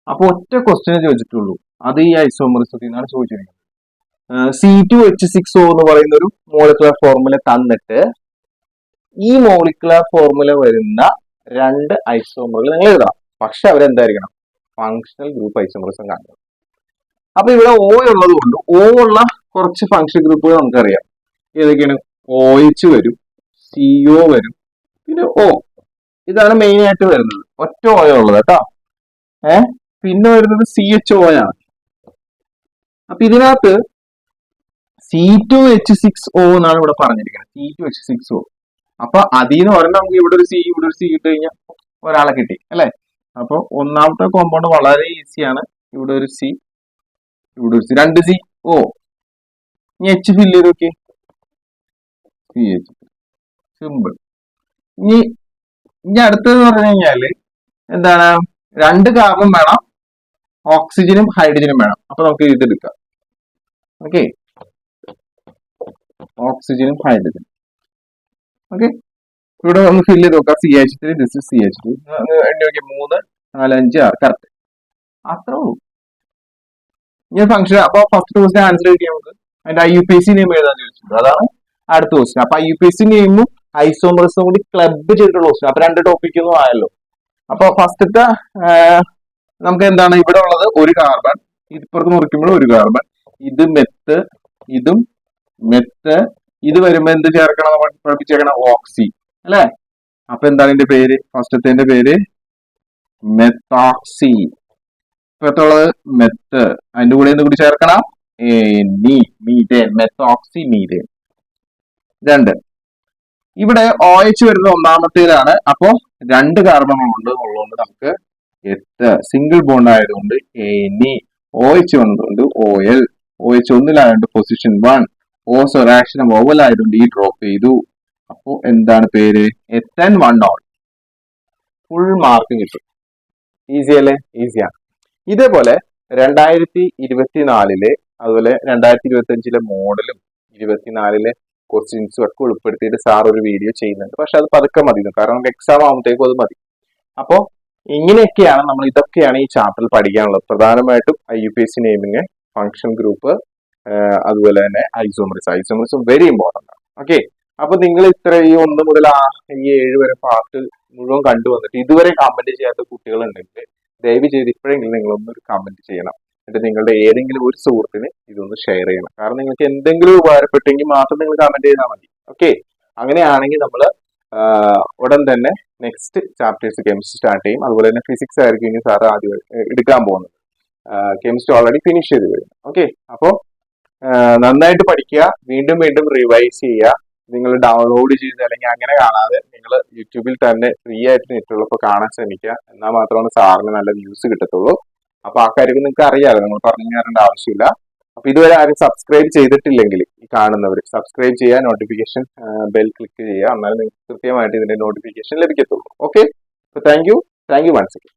അപ്പൊ ഒറ്റ ക്വസ്റ്റ്യനെ ചോദിച്ചിട്ടുള്ളൂ, അത് ഈ ഐസോമെറിസത്തിൽ നിന്നാണ് ചോദിച്ചിരിക്കുന്നത്. C2H6O എന്ന് പറയുന്ന ഒരു മോളിക്കുലർ ഫോർമുല തന്നിട്ട് ഈ മോളിക്കുലർ ഫോർമുല വരുന്ന രണ്ട് ഐസോമറുകൾ നിങ്ങൾ എഴുതാം. പക്ഷെ അവരെന്തായിരിക്കണം? ഫങ്ഷണൽ ഗ്രൂപ്പ് ഐസോമറിസം കാണുന്നത്. അപ്പൊ ഇവിടെ O ഉള്ളത് കൊണ്ട് O ഉള്ള കുറച്ച് ഫങ്ഷൻ ഗ്രൂപ്പുകൾ നമുക്കറിയാം. ഏതൊക്കെയാണ്? OH വരും, CO വരും, പിന്നെ O. ഇതാണ് മെയിൻ ആയിട്ട് വരുന്നത്. ഒറ്റ O ഉള്ളത് കേട്ടോ. പിന്നെ വരുന്നത് CHO ആണ്. അപ്പൊ ഇതിനകത്ത് C2H6O എന്നാണ് ഇവിടെ പറഞ്ഞിരിക്കുന്നത്. C2H6O. അപ്പൊ അതിന്ന് ഒരെണ്ണം നമുക്ക് ഇവിടെ ഒരു C ഇവിടെ ഒരു C ഇട്ട് കഴിഞ്ഞാൽ ഒരാളെ കിട്ടി അല്ലെ. അപ്പൊ ഒന്നാമത്തെ കോമ്പൗണ്ട് വളരെ ഈസിയാണ്. ഇവിടെ ഒരു C, ഇവിടെ ഒരു C, രണ്ട് C, O. ഇനി H ഫില്ല് ചെയ്ത് നോക്കി. CH. സിമ്പിൾ. ഇനി അടുത്തത് പറഞ്ഞു കഴിഞ്ഞാല് എന്താണ്? രണ്ട് കാർബൺ വേണം, ഓക്സിജനും ഹൈഡ്രജനും വേണം. അപ്പൊ നമുക്ക് ഇതെടുക്കാം. ഓക്കെ, ഓക്സിജനും ഹൈഡ്രജനും. ഓക്കെ, ഇവിടെ ഒന്ന് ഫില്ല് ചെയ്ത് നോക്കാം. CH3, this is CH2. എണ്ണി നോക്കി 3, 4, 5, 6. കറക്റ്റ്. അത്രേ ഉള്ളൂ. ഇനി ഫംഗ്ഷൻ. അപ്പൊ ഫസ്റ്റ് ക്വസ്റ്റ്യൻ ആൻസർ കിട്ടി നമുക്ക്. അതിന്റെ IUPAC നെയിം എഴുതാൻ ചോദിച്ചിട്ടുണ്ട്. അതാണ് അടുത്ത ക്വസ്റ്റ്യൻ. അപ്പൊ IUPAC നെയിമും ഐസോമറിസും കൂടി ക്ലബ് ചെയ്തിട്ടുള്ള ക്വസ്റ്റ്യൻ. അപ്പൊ രണ്ട് ടോപ്പിക് ഒന്നും ആയല്ലോ. അപ്പൊ ഫസ്റ്റത്തെ നമുക്ക് എന്താണ് ഇവിടെ ഉള്ളത്? ഒരു കാർബൺ. ഇപ്പുറത്ത് മുറിക്കുമ്പോൾ ഒരു കാർബൺ. ഇത് മെത്ത്, ഇതും മെത്ത്. ഇത് വരുമ്പോ എന്ത് ചേർക്കണം? പഠിപ്പിച്ചേക്കണം ഓക്സി അല്ലെ. അപ്പൊ എന്താണ് ഇതിന്റെ പേര്? ഫസ്റ്റത്തെ പേര് മെത്തോക്സി. ഇപ്പത്തുള്ളത് മെത്ത്. അതിന്റെ കൂടെ എന്ത് കൂടി ചേർക്കണം? മീഥേൻ. Methoxy methane. രണ്ട്. ഇവിടെ OH വരുന്നത് ഒന്നാമത്തേതാണ്. അപ്പോ രണ്ട് കാർബൺ ഉണ്ട് ഉള്ളതുകൊണ്ട് നമുക്ക് സിംഗിൾ ബോണ്ട് ആയതുകൊണ്ട് OH വന്നതുകൊണ്ട് OL. OH ഒന്നിലായതുകൊണ്ട് പൊസിഷൻ 1. O സൊറാക്ഷൻ ഓവൽ ആയതുകൊണ്ട് ഈ ഡ്രോപ്പ് ചെയ്തു. അപ്പോ എന്താണ് പേര്? എത്തൻ 1 ഓൾ. ഫുൾ മാർക്ക് കിട്ടും. ഈസി അല്ലേ? ഈസിയാണ്. ഇതേപോലെ 2024 അതുപോലെ 2025 മോഡലും 24 ക്വസ്റ്റ്യൻസും ഒക്കെ ഉൾപ്പെടുത്തിയിട്ട് സാർ ഒരു വീഡിയോ ചെയ്യുന്നുണ്ട്. പക്ഷെ അത് പതുക്കെ മതി, കാരണം നമുക്ക് എക്സാം ആകുമ്പോഴത്തേക്കും അത് മതി. അപ്പോ ഇങ്ങനെയൊക്കെയാണ് നമ്മൾ, ഇതൊക്കെയാണ് ഈ ചാപ്റ്ററിൽ പഠിക്കാനുള്ളത്. പ്രധാനമായിട്ടും IUPAC നെയിമിങ്, ഫംഗ്ഷൻ ഗ്രൂപ്പ്, അതുപോലെ തന്നെ ഐസോമറിസം വെരി ഇമ്പോർട്ടന്റ് ആണ്. ഓക്കെ, അപ്പൊ നിങ്ങൾ ഇത്ര ഈ 1 മുതൽ ഈ 7 വരെ പാർട്ട് മുഴുവൻ കണ്ടുവന്നിട്ട് ഇതുവരെ കമന്റ് ചെയ്യാത്ത കുട്ടികളുണ്ടെങ്കിൽ ദയവ് ചെയ്ത് ഇപ്പോഴെങ്കിലും നിങ്ങളൊന്നൊരു കമന്റ് ചെയ്യണം. എന്നിട്ട് നിങ്ങളുടെ ഏതെങ്കിലും ഒരു സുഹൃത്തിന് ഇതൊന്ന് ഷെയർ ചെയ്യണം. കാരണം നിങ്ങൾക്ക് എന്തെങ്കിലും ഉപകാരപ്പെട്ടെങ്കിൽ മാത്രം നിങ്ങൾ കമന്റ് ചെയ്താൽ മതി. ഓക്കെ, അങ്ങനെയാണെങ്കിൽ നമ്മൾ ഉടൻ തന്നെ നെക്സ്റ്റ് ചാപ്റ്റേഴ്സ് കെമിസ്ട്രി സ്റ്റാർട്ട് ചെയ്യും. അതുപോലെ തന്നെ ഫിസിക്സ് ആയിരിക്കും ഇനി സാർ ആദ്യം എടുക്കാൻ പോകുന്നത്. കെമിസ്ട്രി ഓൾറെഡി ഫിനിഷ് ചെയ്ത് കഴിഞ്ഞു. ഓക്കെ, അപ്പോൾ നന്നായിട്ട് പഠിക്കുക, വീണ്ടും വീണ്ടും റിവൈസ് ചെയ്യുക. നിങ്ങൾ ഡൗൺലോഡ് ചെയ്ത് അല്ലെങ്കിൽ അങ്ങനെ കാണാതെ നിങ്ങൾ യൂട്യൂബിൽ തന്നെ ഫ്രീ ആയിട്ട് നെറ്റുള്ളപ്പോൾ കാണാൻ ശ്രമിക്കുക. എന്നാൽ മാത്രമാണ് സാറിന് നല്ല വ്യൂസ് കിട്ടത്തുള്ളൂ. അപ്പൊ ആ കാര്യങ്ങൾ നിങ്ങൾക്ക് അറിയാമല്ലോ, നിങ്ങൾ പറഞ്ഞു തരേണ്ട ആവശ്യമില്ല. അപ്പൊ ഇതുവരെ ആരും സബ്സ്ക്രൈബ് ചെയ്തിട്ടില്ലെങ്കിൽ ഈ കാണുന്നവർ സബ്സ്ക്രൈബ് ചെയ്യുക, നോട്ടിഫിക്കേഷൻ ബെൽ ക്ലിക്ക് ചെയ്യുക. എന്നാലും നിങ്ങൾക്ക് കൃത്യമായിട്ട് ഇതിന്റെ നോട്ടിഫിക്കേഷൻ ലഭിക്കത്തുള്ളൂ. Okay, thank you once again.